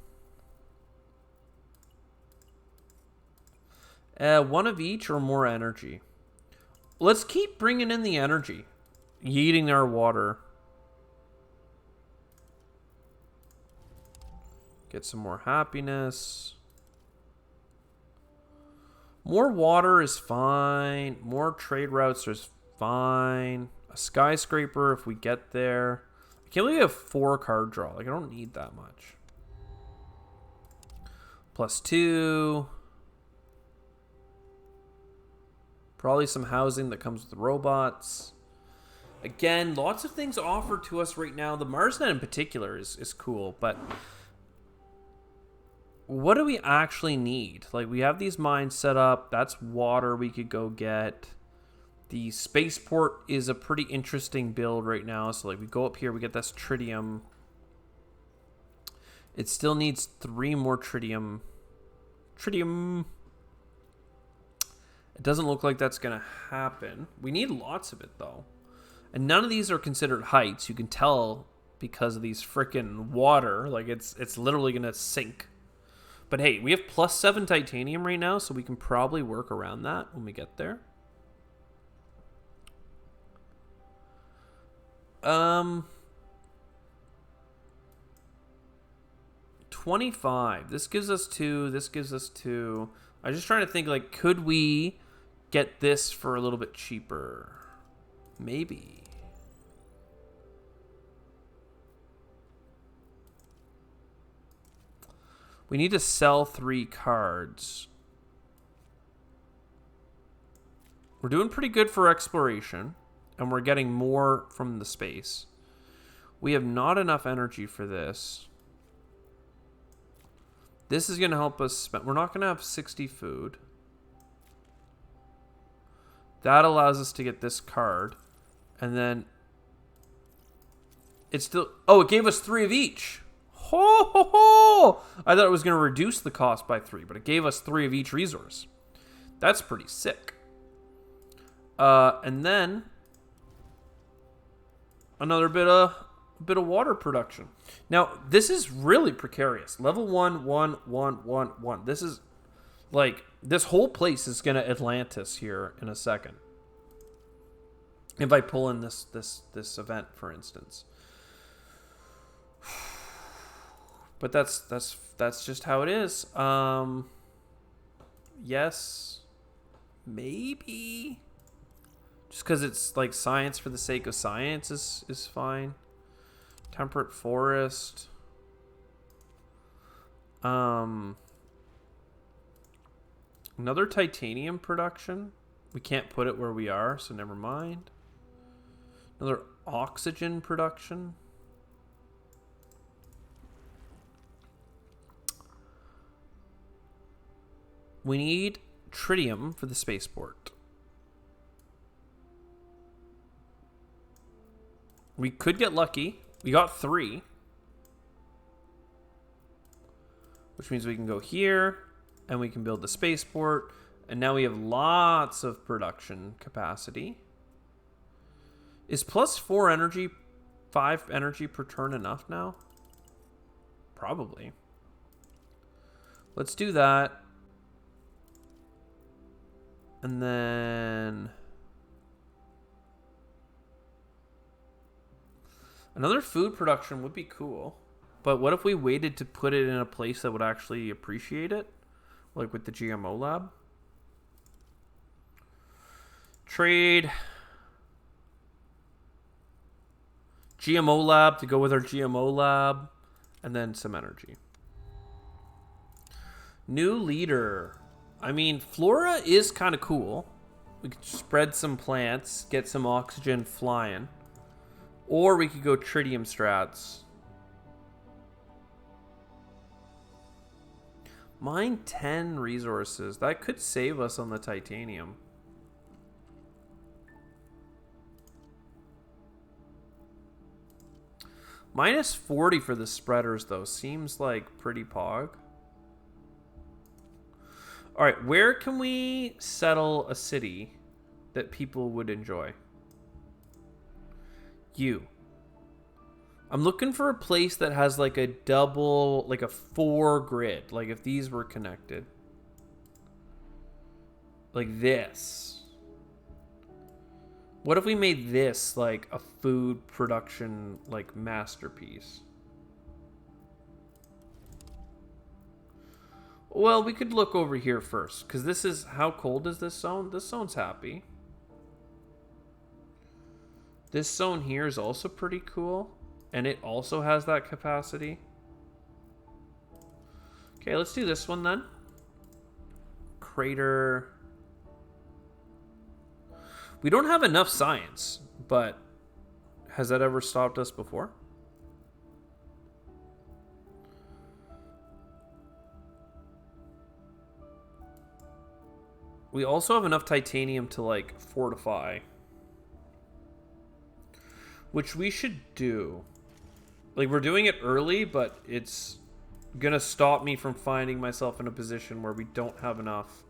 1 of each or more energy. Let's keep bringing in the energy. Yeeting our water. Get some more happiness. More water is fine. More trade routes is fine. A skyscraper if we get there. I can't believe we have 4 card draw. Like, I don't need that much. +2. Probably some housing that comes with robots. Again, lots of things offered to us right now. The Marsnet in particular is cool, but what do we actually need? Like, we have these mines set up. That's water we could go get. The spaceport is a pretty interesting build right now. So, like, we go up here, we get this tritium. It still needs 3 more tritium. It doesn't look like that's going to happen. We need lots of it, though. And none of these are considered heights. You can tell because of these freaking water. Like, it's literally going to sink. But hey, we have +7 titanium right now, so we can probably work around that when we get there. 25. This gives us 2. This gives us 2. I was just trying to think, like, could we get this for a little bit cheaper? Maybe. We need to sell 3 cards. We're doing pretty good for exploration, and we're getting more from the space. We have not enough energy for this. This is going to help us spend... We're not going to have 60 food. That allows us to get this card. And then... It's still... Oh, it gave us 3 of each. Ho, ho, ho! I thought it was going to reduce the cost by 3, but it gave us 3 of each resource. That's pretty sick. And then... Another bit of water production. Now, this is really precarious. Level 1, 1, 1, 1, 1. This is like, this whole place is going to Atlantis here in a second. If I pull in this event, for instance. But that's just how it is. Yes. Maybe. Just because it's like science for the sake of science is fine. Temperate forest. Another titanium production. We can't put it where we are, so never mind. Another oxygen production. We need tritium for the spaceport. We could get lucky. We got 3. Which means we can go here, and we can build the spaceport. And now we have lots of production capacity. Is +4 energy, 5 energy per turn enough now? Probably. Let's do that. And then... Another food production would be cool. But what if we waited to put it in a place that would actually appreciate it? Like with the GMO lab? Trade. GMO lab to go with our GMO lab. And then some energy. New leader. I mean, flora is kind of cool. We could spread some plants, get some oxygen flying. Or we could go tritium strats. Mine 10 resources. That could save us on the titanium. -40 for the spreaders, though. Seems like pretty pog. Alright, where can we settle a city that people would enjoy? I'm looking for a place that has like a double, like a 4 grid. Like if these were connected. Like this. What if we made this like a food production like masterpiece? Well, we could look over here first. Because this is, how cold is this zone? This zone's happy. This zone here is also pretty cool. And it also has that capacity. Okay, let's do this one then. Crater. We don't have enough science, but has that ever stopped us before? We also have enough titanium to like fortify. Which we should do. Like, we're doing it early, but it's gonna stop me from finding myself in a position where we don't have enough.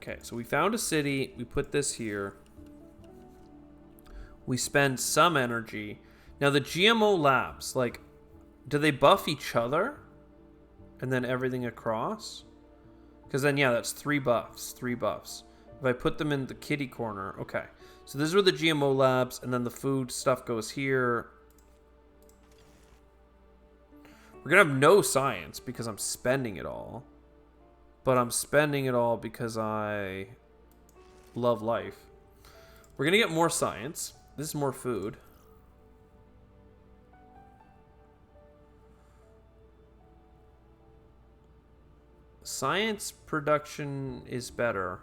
Okay, so we found a city. We put this here. We spend some energy. Now the GMO labs, like, do they buff each other? And then everything across? Because then, yeah, that's 3 buffs. 3 buffs. If I put them in the kitty corner, okay. So this is where the GMO labs, and then the food stuff goes here. We're going to have no science because I'm spending it all. But I'm spending it all because I love life. We're going to get more science. This is more food. Science production is better.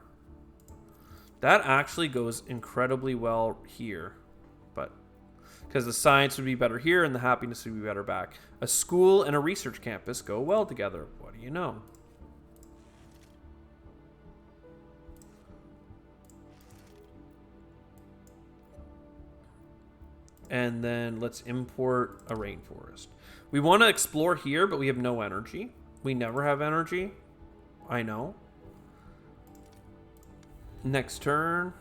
That actually goes incredibly well here. But because the science would be better here and the happiness would be better back. A school and a research campus go well together. What do you know? And then let's import a rainforest. We want to explore here, but we have no energy. We never have energy. I know. Next turn.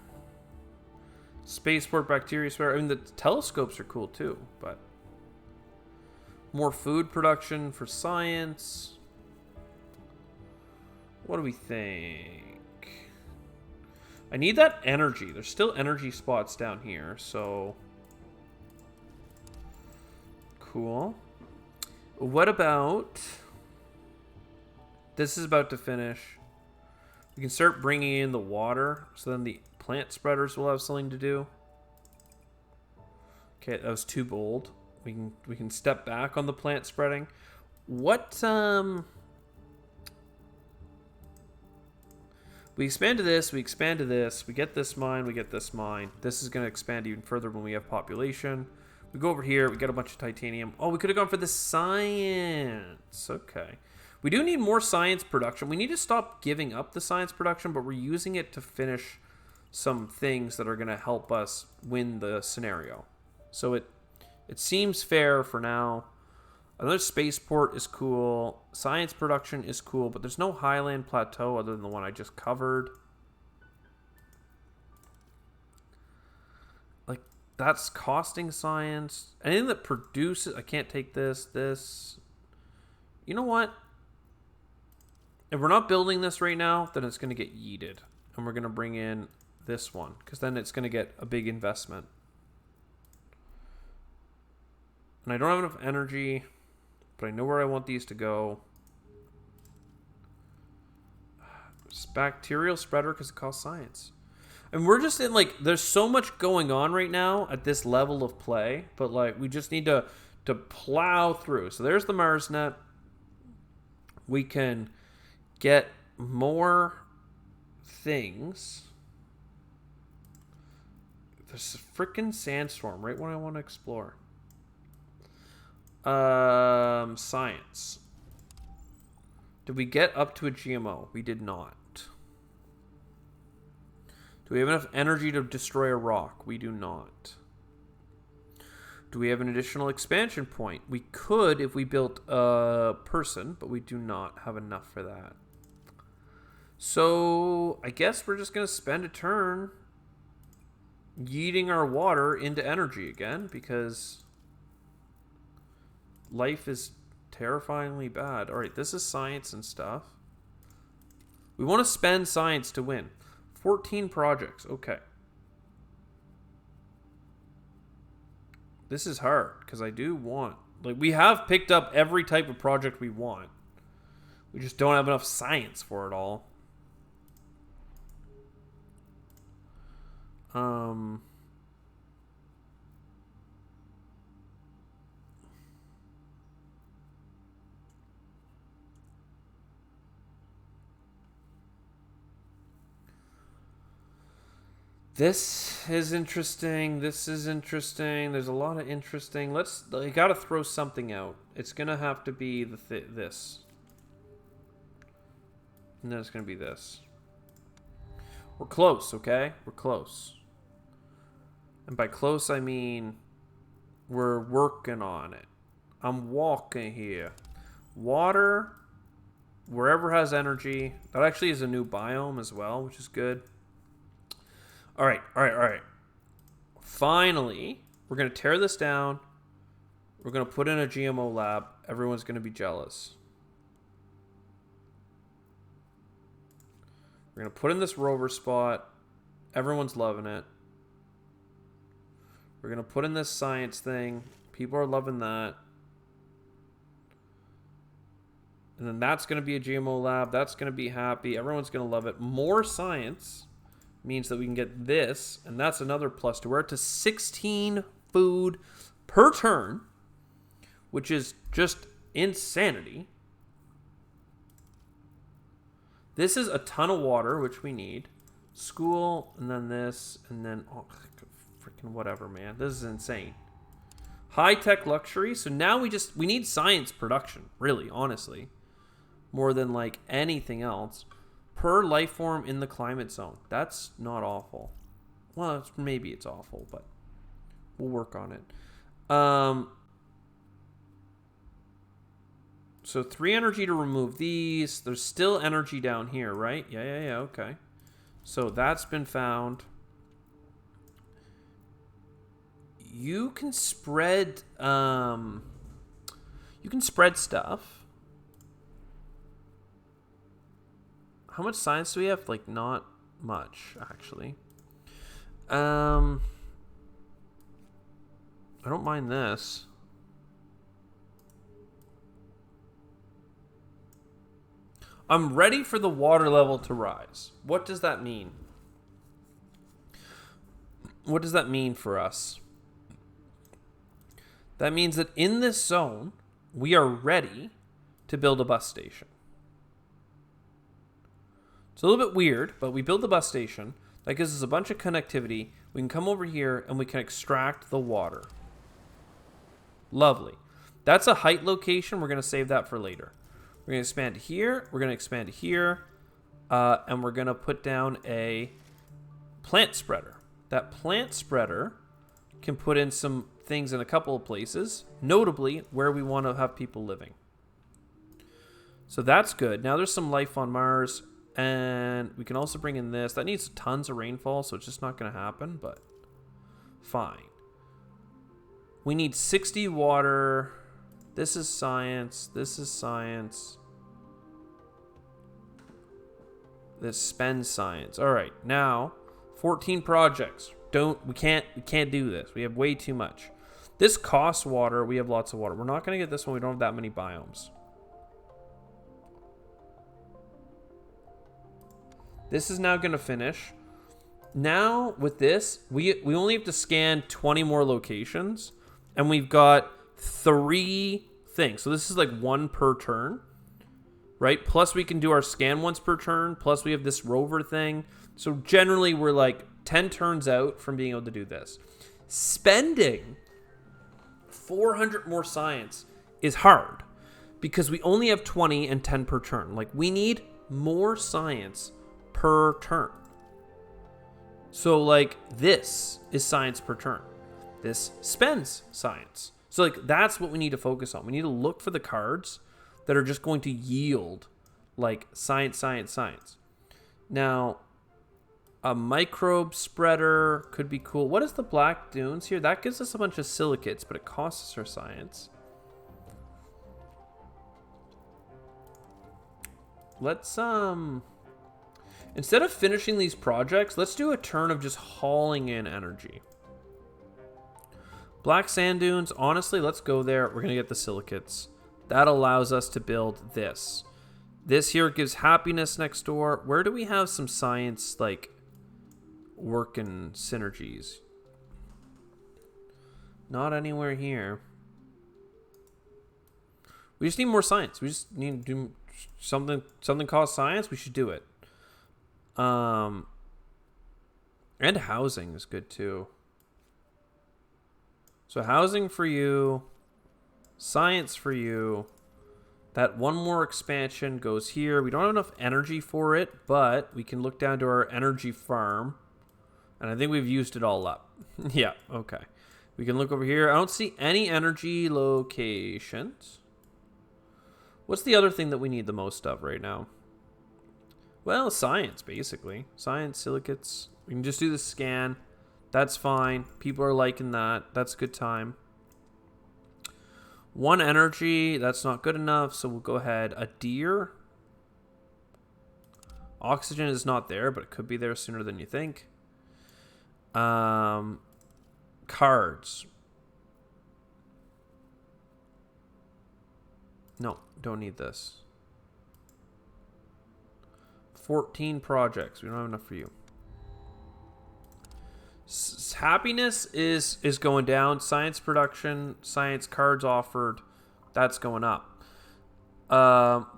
Spaceport bacteria spare. I mean, the telescopes are cool too, but more food production for science. What do we think? I need that energy. There's still energy spots down here, so cool. What about... This is about to finish. We can start bringing in the water, so then the plant spreaders will have something to do. Okay, that was too bold. We can step back on the plant spreading. What we expand to this, we expand to this, we get this mine, we get this mine. This is going to expand even further when we have population. We go over here, we get a bunch of titanium. Oh, we could have gone for the science. Okay. We do need more science production. We need to stop giving up the science production, but we're using it to finish some things that are going to help us win the scenario. So it seems fair for now. Another spaceport is cool. Science production is cool, but there's no highland plateau other than the one I just covered. Like, that's costing science. Anything that produces... I can't take this. You know what? If we're not building this right now, then it's going to get yeeted. And we're going to bring in this one, because then it's going to get a big investment. And I don't have enough energy, but I know where I want these to go. It's bacterial spreader because it costs science. And we're just in, like, there's so much going on right now at this level of play, but, like, we just need to plow through. So there's the Mars net. We can get more things. There's a freaking sandstorm right when I want to explore. Science. Did we get up to a GMO? We did not. Do we have enough energy to destroy a rock? We do not. Do we have an additional expansion point? We could if we built a person, but we do not have enough for that. So I guess we're just going to spend a turn yeeting our water into energy again, because life is terrifyingly bad. All right, this is science and stuff. We want to spend science to win. 14 projects. Okay. This is hard because I do want... Like, we have picked up every type of project we want. We just don't have enough science for it all. This is interesting. This is interesting. There's a lot of interesting. I gotta throw something out. It's gonna have to be this. And then it's gonna be this. We're close, okay? We're close. And by close, I mean we're working on it. I'm walking here. Water wherever has energy. That actually is a new biome as well, which is good. All right. Finally, we're going to tear this down. We're going to put in a GMO lab. Everyone's going to be jealous. We're going to put in this rover spot. Everyone's loving it. We're going to put in this science thing. People are loving that. And then that's going to be a GMO lab. That's going to be happy. Everyone's going to love it. More science means that we can get this. And that's another plus. We're up to 16 food per turn, which is just insanity. This is a ton of water, which we need. School, and then this, and then... Oh, freaking whatever, man. This is insane. High-tech luxury. So now we need science production, really, honestly. More than, like, anything else. Per life form in the climate zone. That's not awful. Well, maybe it's awful, but we'll work on it. So 3 energy to remove these. There's still energy down here, right? Yeah, okay. So that's been found. You can spread stuff. How much science do we have? Like, not much, actually. I don't mind this. I'm ready for the water level to rise. What does that mean? What does that mean for us? That means that in this zone, we are ready to build a bus station. It's a little bit weird, but we build the bus station. That gives us a bunch of connectivity. We can come over here and we can extract the water. Lovely. That's a height location. We're going to save that for later. We're going to expand to here. We're going to expand to here. And we're going to put down a plant spreader. That plant spreader can put in some things in a couple of places, notably where we want to have people living. So that's good. Now there's some life on Mars. And we can also bring in this. That needs tons of rainfall, so it's just not going to happen, but fine. We need 60 water. This is science. This is science. This spends science. All right, now 14 projects. We can't do this. We have way too much. This costs water. We have lots of water. We're not going to get this one. We don't have that many biomes. This is now going to finish. Now, with this, we only have to scan 20 more locations. And we've got 3 things. So this is like 1 per turn. Right? Plus we can do our scan once per turn. Plus we have this rover thing. So generally we're like 10 turns out from being able to do this. Spending 400 more science is hard. Because we only have 20 and 10 per turn. Like, we need more science per turn. So like this is science per turn. This spends science. So like that's what we need to focus on. We need to look for the cards that are just going to yield like science. Now a microbe spreader could be cool. What is the black dunes here? That gives us a bunch of silicates, but it costs us our science. Let's instead of finishing these projects, let's do a turn of just hauling in energy. Black sand dunes, honestly, let's go there. We're going to get the silicates. That allows us to build this. This here gives happiness next door. Where do we have some science, like, working synergies? Not anywhere here. We just need more science. We just need to do something costs science. We should do it. And housing is good too. So housing for you, science for you. That one more expansion goes here. We don't have enough energy for it, but we can look down to our energy farm. And I think we've used it all up. Yeah, okay. We can look over here. I don't see any energy locations. What's the other thing that we need the most of right now? Well, science, basically. Science, silicates. We can just do the scan. That's fine. People are liking that. That's a good time. 1 energy. That's not good enough, so we'll go ahead. A deer. Oxygen is not there, but it could be there sooner than you think. Cards. No, don't need this. 14 projects. We don't have enough for you. Happiness is going down. Science production, science cards offered, that's going up.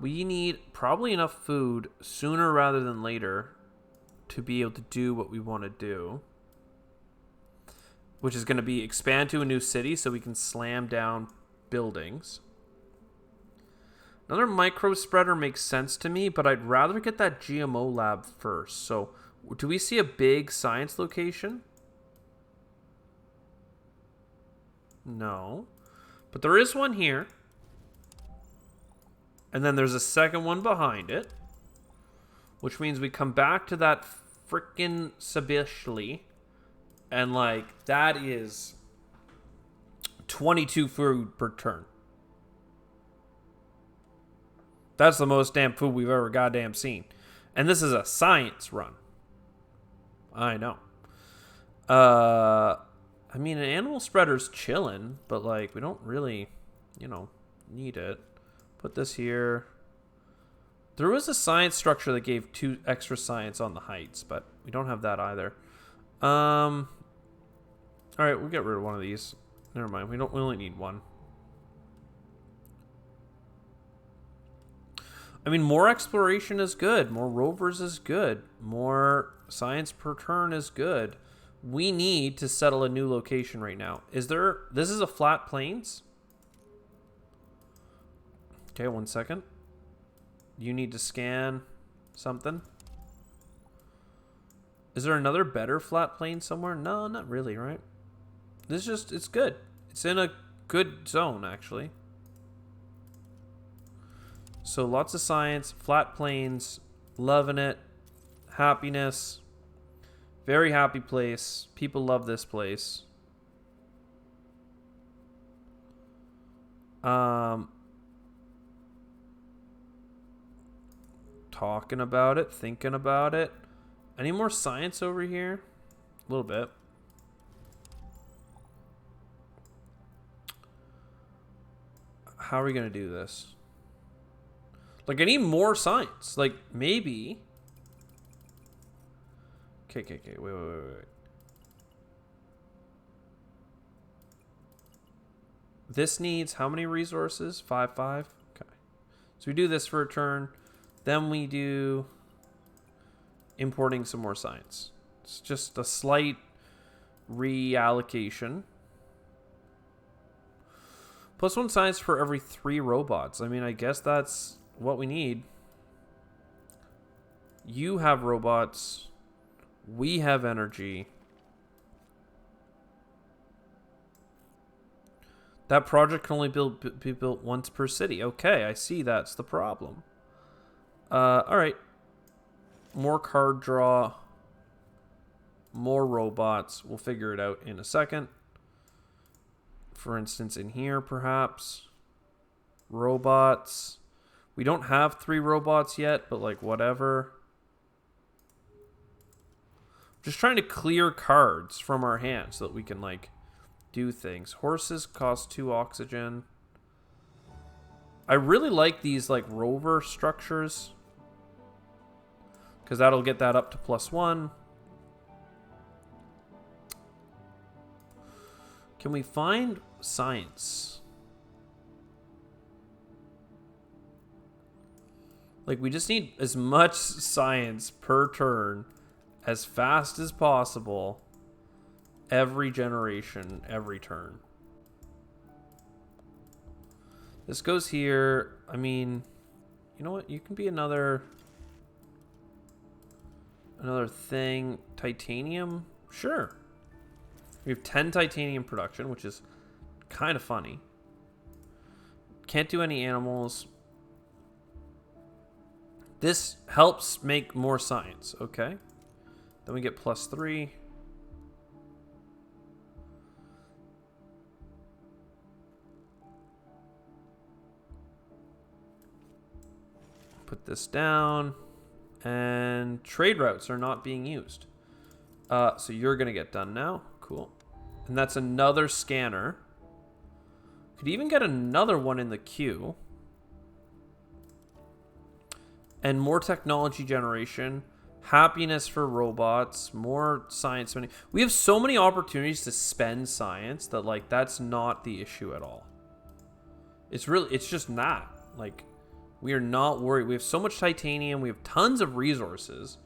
We need probably enough food sooner rather than later to be able to do what we want to do, which is going to be expand to a new city so we can slam down buildings. Another micro spreader makes sense to me, but I'd rather get that GMO lab first. So, do we see a big science location? No. But there is one here. And then there's a second one behind it. Which means we come back to that frickin' Sabishli. And, like, that is 22 food per turn. That's the most damn food we've ever goddamn seen. And this is a science run. I know. I mean, an animal spreader's chilling, but, like, we don't really, need it. Put this here. There was a science structure that gave 2 extra science on the heights, but we don't have that either. All right, we'll get rid of one of these. Never mind. We only need 1. I mean, more exploration is good. More rovers is good. More science per turn is good. We need to settle a new location right now. This is a flat plains? Okay, 1 second. You need to scan something. Is there another better flat plain somewhere? No, not really, right? It's good. It's in a good zone, actually. So lots of science, flat plains, loving it, happiness, very happy place. People love this place. Talking about it, thinking about it. Any more science over here? A little bit. How are we going to do this? Like, I need more science. Like, maybe. Okay. Wait. This needs how many resources? 5. Okay. So we do this for a turn. Then we do importing some more science. It's just a slight reallocation. +1 science for every 3 robots. I mean, I guess that's what we need. You have robots. We have energy. That project can only be built once per city. Okay, I see that's the problem. Alright. More card draw. More robots. We'll figure it out in a second. For instance, in here, perhaps. Robots. We don't have 3 robots yet, but, like, whatever. Just trying to clear cards from our hands so that we can, like, do things. Horses cost 2 oxygen. I really like these, like, rover structures, because that'll get that up to +1. Can we find science? Like, we just need as much science per turn as fast as possible every generation, every turn. This goes here. I mean, you know what? You can be another thing. Titanium? Sure. We have 10 titanium production, which is kind of funny. Can't do any animals. This helps make more science. Okay. Then we get +3. Put this down. And trade routes are not being used. So you're going to get done now. Cool. And that's another scanner. Could even get another one in the queue. And more technology generation. Happiness for robots. More science spending. We have so many opportunities to spend science that, like, that's not the issue at all. It's just not. Like, we are not worried. We have so much titanium. We have tons of resources.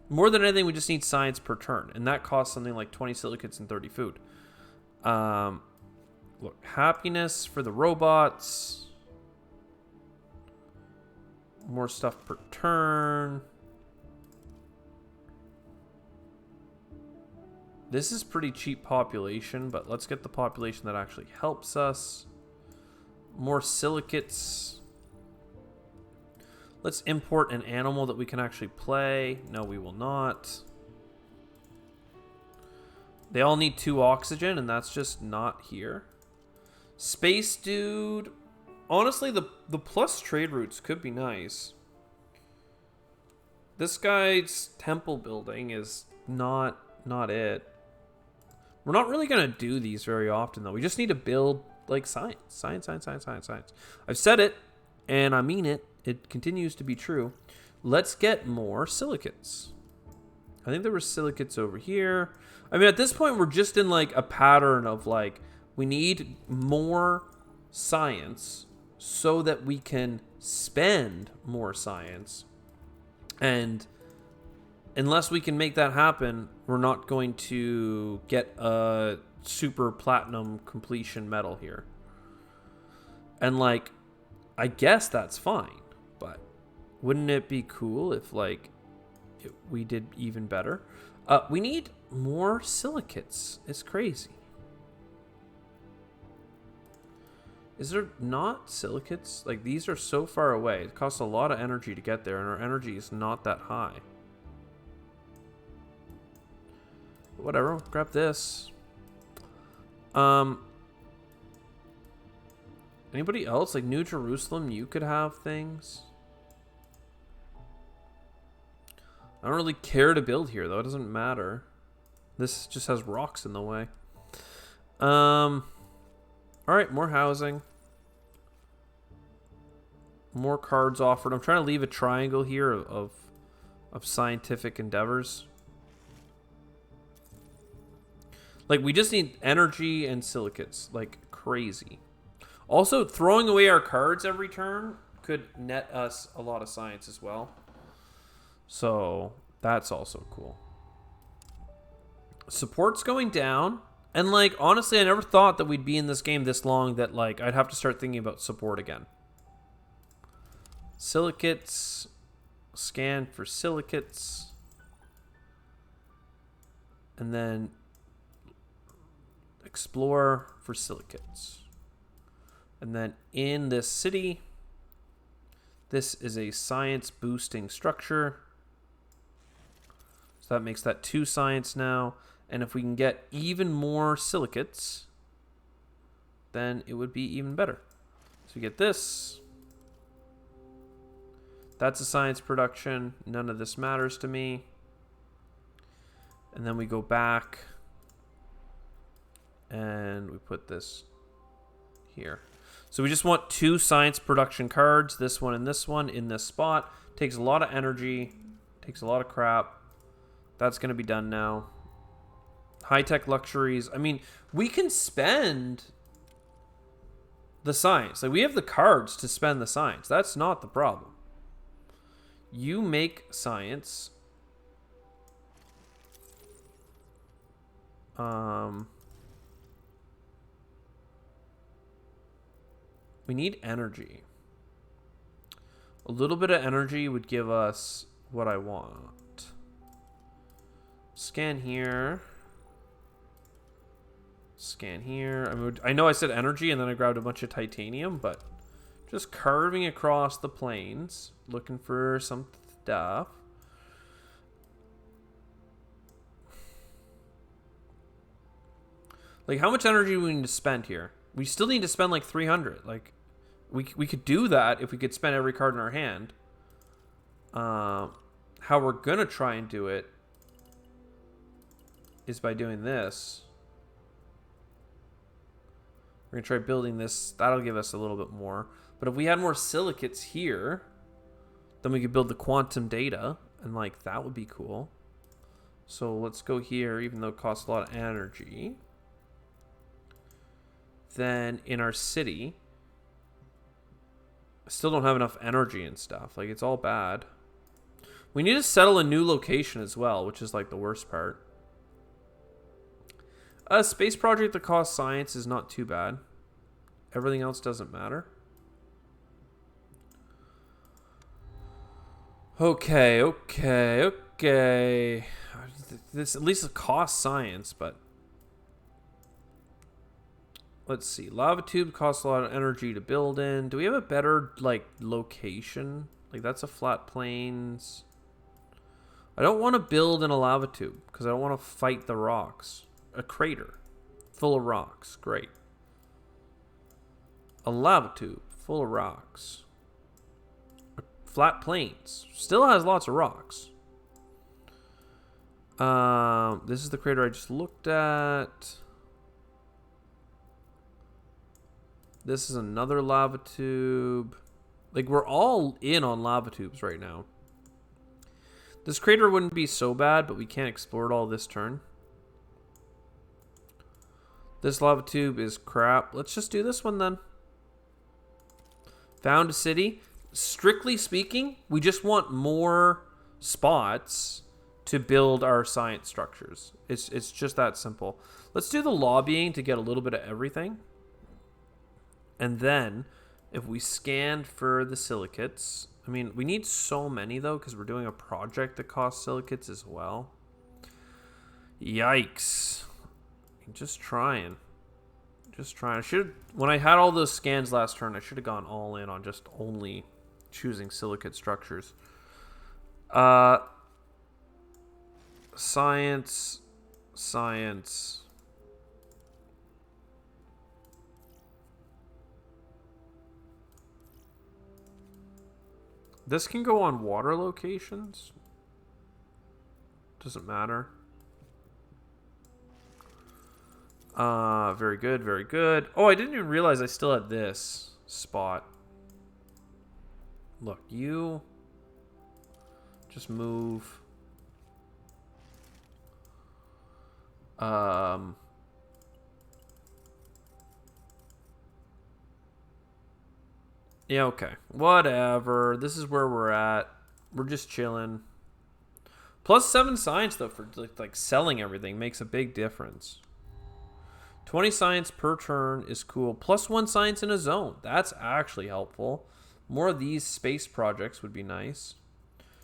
More than anything, we just need science per turn. And that costs something like 20 silicates and 30 food. Look, happiness for the robots. More stuff per turn. This is pretty cheap population, but let's get the population that actually helps us. More silicates. Let's import an animal that we can actually play. No, we will not. They all need 2 oxygen, and that's just not here. Space dude. Honestly, the plus trade routes could be nice. This guy's temple building is not it. We're not really going to do these very often, though. We just need to build, like, science. Science. I've said it, and I mean it. It continues to be true. Let's get more silicates. I think there were silicates over here. I mean, at this point, we're just in, like, a pattern of, like, we need more science so that we can spend more science. And unless we can make that happen, we're not going to get a super platinum completion medal here. And, like, I guess that's fine. But wouldn't it be cool if, like, we did even better? We need more silicates. It's crazy. Is there not silicates? Like, these are so far away. It costs a lot of energy to get there, and our energy is not that high. But whatever, grab this. Anybody else? Like, New Jerusalem, you could have things. I don't really care to build here, though. It doesn't matter. This just has rocks in the way. Alright, more housing. More cards offered. I'm trying to leave a triangle here of scientific endeavors. Like, we just need energy and silicates. Like, crazy. Also, throwing away our cards every turn could net us a lot of science as well. So, that's also cool. Support's going down. And, like, honestly, I never thought that we'd be in this game this long that, like, I'd have to start thinking about support again. Silicates. Scan for silicates. And then explore for silicates. And then in this city, this is a science boosting structure. So that makes that 2 science now. And if we can get even more silicates, then it would be even better. So we get this. That's a science production. None of this matters to me. And then we go back. And we put this here. So we just want 2 science production cards. This one and this one in this spot. Takes a lot of energy. Takes a lot of crap. That's going to be done now. High-tech luxuries. I mean, we can spend the science. Like, we have the cards to spend the science. That's not the problem. You make science. We need energy. A little bit of energy would give us what I want. Scan here. Scan here. I know I said energy and then I grabbed a bunch of titanium, but Just carving across the plains, looking for some stuff. Like, how much energy do we need to spend here? We still need to spend like 300. Like, we could do that if we could spend every card in our hand. How we're gonna try and do it is by doing this. We're gonna try building this. That'll give us a little bit more. But if we had more silicates here, then we could build the quantum data, and like that would be cool. So let's go here, even though it costs a lot of energy. Then in our city, I still don't have enough energy and stuff. Like, it's all bad. We need to settle a new location as well, which is like the worst part. A space project that costs science is not too bad. Everything else doesn't matter. Okay. This at least it costs science, but let's see. Lava tube costs a lot of energy to build in. Do we have a better like location? Like, that's a flat plains. I don't want to build in a lava tube because I don't want to fight the rocks. A crater full of rocks. Great. A lava tube full of rocks. Flat plains. Still has lots of rocks. This is the crater I just looked at. This is another lava tube. Like, we're all in on lava tubes right now. This crater wouldn't be so bad, but we can't explore it all this turn. This lava tube is crap. Let's just do this one then. Found a city. Strictly speaking, we just want more spots to build our science structures. It's just that simple. Let's do the lobbying to get a little bit of everything. And then, if we scan for the silicates... I mean, we need so many, though, because we're doing a project that costs silicates as well. Yikes. Just trying. I should... When I had all those scans last turn, I should have gone all in on just only choosing silicate structures. Science. This can go on water locations. Doesn't matter. Very good, very good. Oh, I didn't even realize I still had this spot. Look, you just move. Yeah, okay. Whatever. This is where we're at. We're just chilling. +7 science, though, for like selling everything makes a big difference. 20 science per turn is cool. +1 science in a zone. That's actually helpful. More of these space projects would be nice.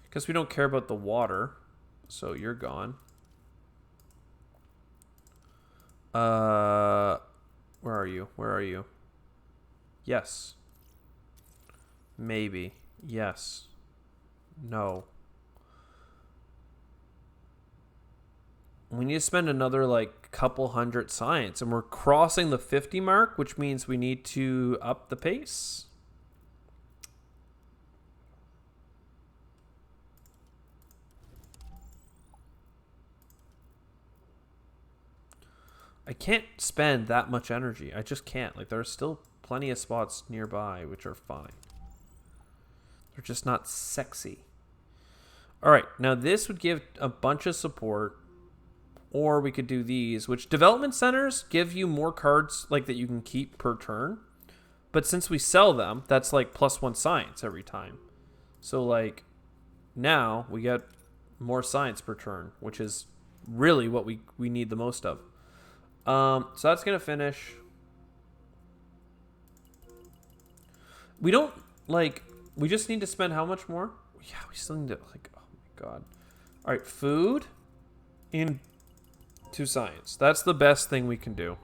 Because we don't care about the water. So you're gone. Where are you? Where are you? Yes. Maybe. Yes. No. We need to spend another like couple hundred science, and we're crossing the 50 mark, which means we need to up the pace. I can't spend that much energy. I just can't. Like, there are still plenty of spots nearby, which are fine. They're just not sexy. All right, now this would give a bunch of support, or we could do these, which development centers give you more cards like that you can keep per turn. But since we sell them, that's like +1 science every time. So like now we get more science per turn, which is really what we need the most of. So that's gonna finish. We don't like. We just need to spend how much more? Yeah, we still need to, like, oh my god. All right, food into science. That's the best thing we can do.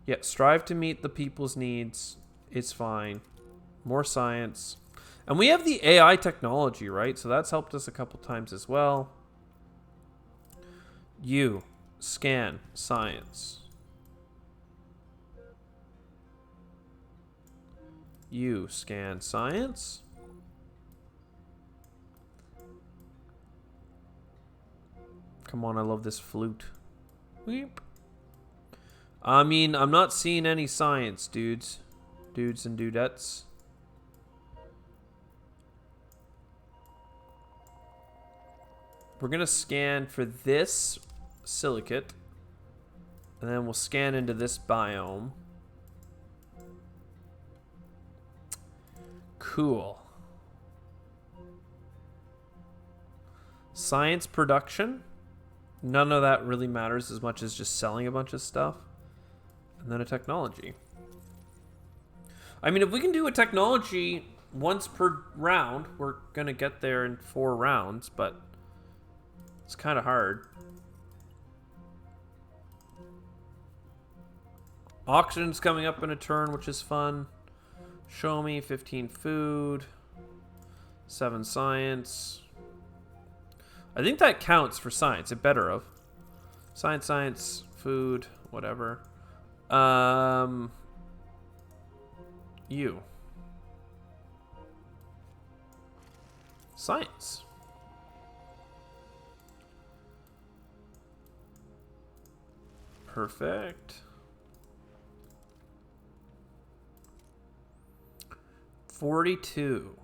Yeah, strive to meet the people's needs It's fine. More science. And we have the AI technology, right? So that's helped us a couple times as well. You. Scan. Science. You. Scan. Science. Come on, I love this flute. Weep. I mean, I'm not seeing any science, dudes. Dudes and dudettes. We're going to scan for this silicate. And then we'll scan into this biome. Cool. Science production. None of that really matters as much as just selling a bunch of stuff. And then a technology. I mean, if we can do a technology once per round, we're going to get there in 4 rounds, but it's kind of hard. Auction's coming up in a turn, which is fun. Show me 15 food, 7 science. I think that counts for science. It better have. Science, food, whatever. You. Science. Perfect. 42.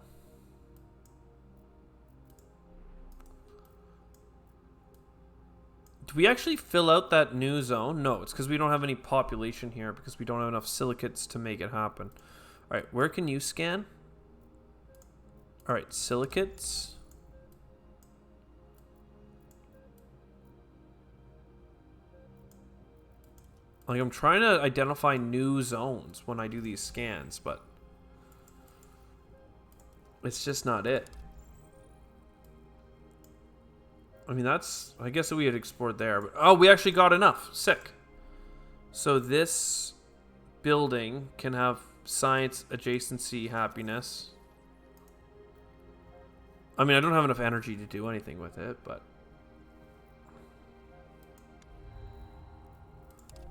Do we actually fill out that new zone? No, it's because we don't have any population here because we don't have enough silicates to make it happen. All right, where can you scan? All right, silicates. Like, I'm trying to identify new zones when I do these scans, but it's just not it. I mean, that's... I guess we had explored there. But, oh, we actually got enough. Sick. So this building can have science, adjacency, happiness. I mean, I don't have enough energy to do anything with it, but...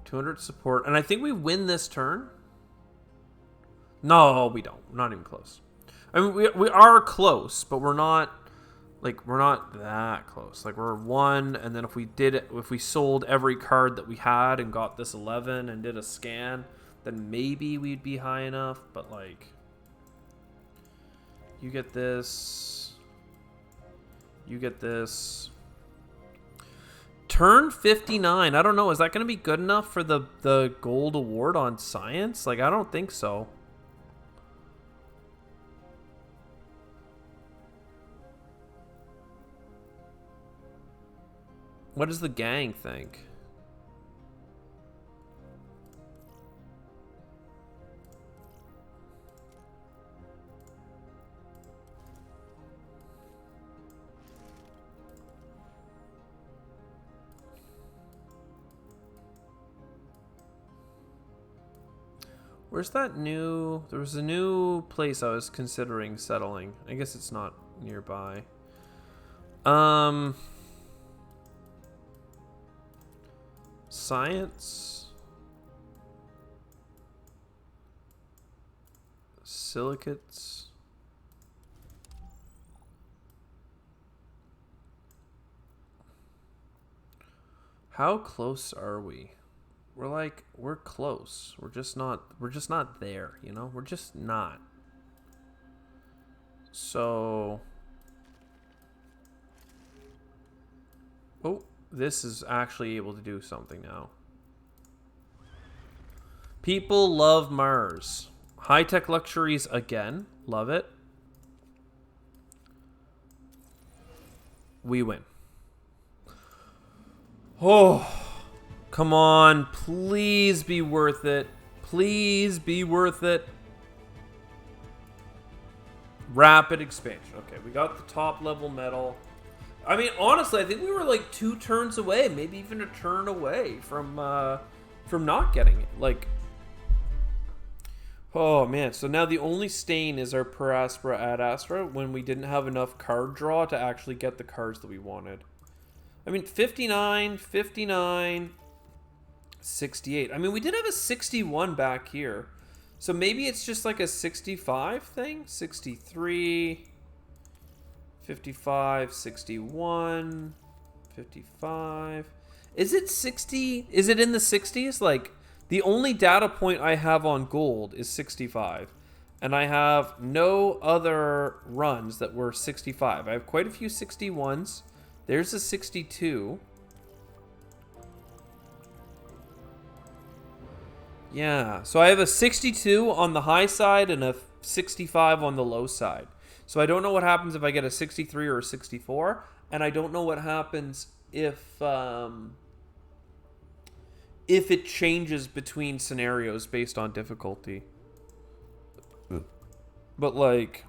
200 support. And I think we win this turn. No, we don't. Not even close. I mean, we are close, but we're not... Like, we're not that close. Like, we're 1, and then if we sold every card that we had and got this 11 and did a scan, then maybe we'd be high enough. But, like, you get this. You get this. Turn 59. I don't know. Is that going to be good enough for the gold award on science? Like, I don't think so. What does the gang think? Where's that new... There was a new place I was considering settling. I guess it's not nearby. Science. Silicates. How close are we? We're close. We're just not there, you know? We're just not. So... Oh, this is actually able to do something now. People love Mars. High-tech luxuries again. Love it. We win. Oh... Come on, please be worth it. Please be worth it. Rapid expansion. Okay, we got the top level medal. I mean, honestly, I think we were like 2 turns away, maybe even a turn away from not getting it. Like, Oh man, so now the only stain is our per Astra ad Astra when we didn't have enough card draw to actually get the cards that we wanted. I mean, 59, 59, 68. I mean, we did have a 61 back here. So maybe it's just like a 65 thing? 63, 55, 61, 55. Is it 60? Is it in the 60s? Like, the only data point I have on gold is 65. And I have no other runs that were 65. I have quite a few 61s. There's a 62. Yeah, so I have a 62 on the high side and a 65 on the low side. So I don't know what happens if I get a 63 or a 64, and I don't know what happens if it changes between scenarios based on difficulty. But like,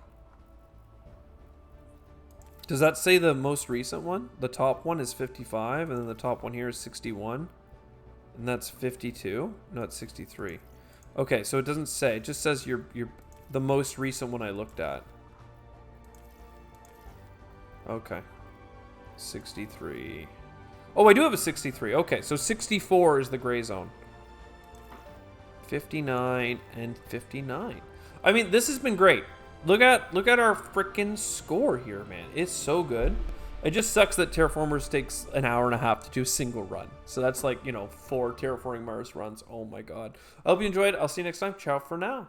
does that say the most recent one? The top one is 55, and then the top one here is 61. And that's 52? No, it's 63. Okay, so it doesn't say. It just says you're the most recent one I looked at. Okay. 63. Oh, I do have a 63. Okay, so 64 is the gray zone. 59 and 59. I mean, this has been great. Look at our freaking score here, man. It's so good. It just sucks that Terraformers takes an hour and a half to do a single run. So that's like, 4 Terraforming Mars runs. Oh my god. I hope you enjoyed. I'll see you next time. Ciao for now.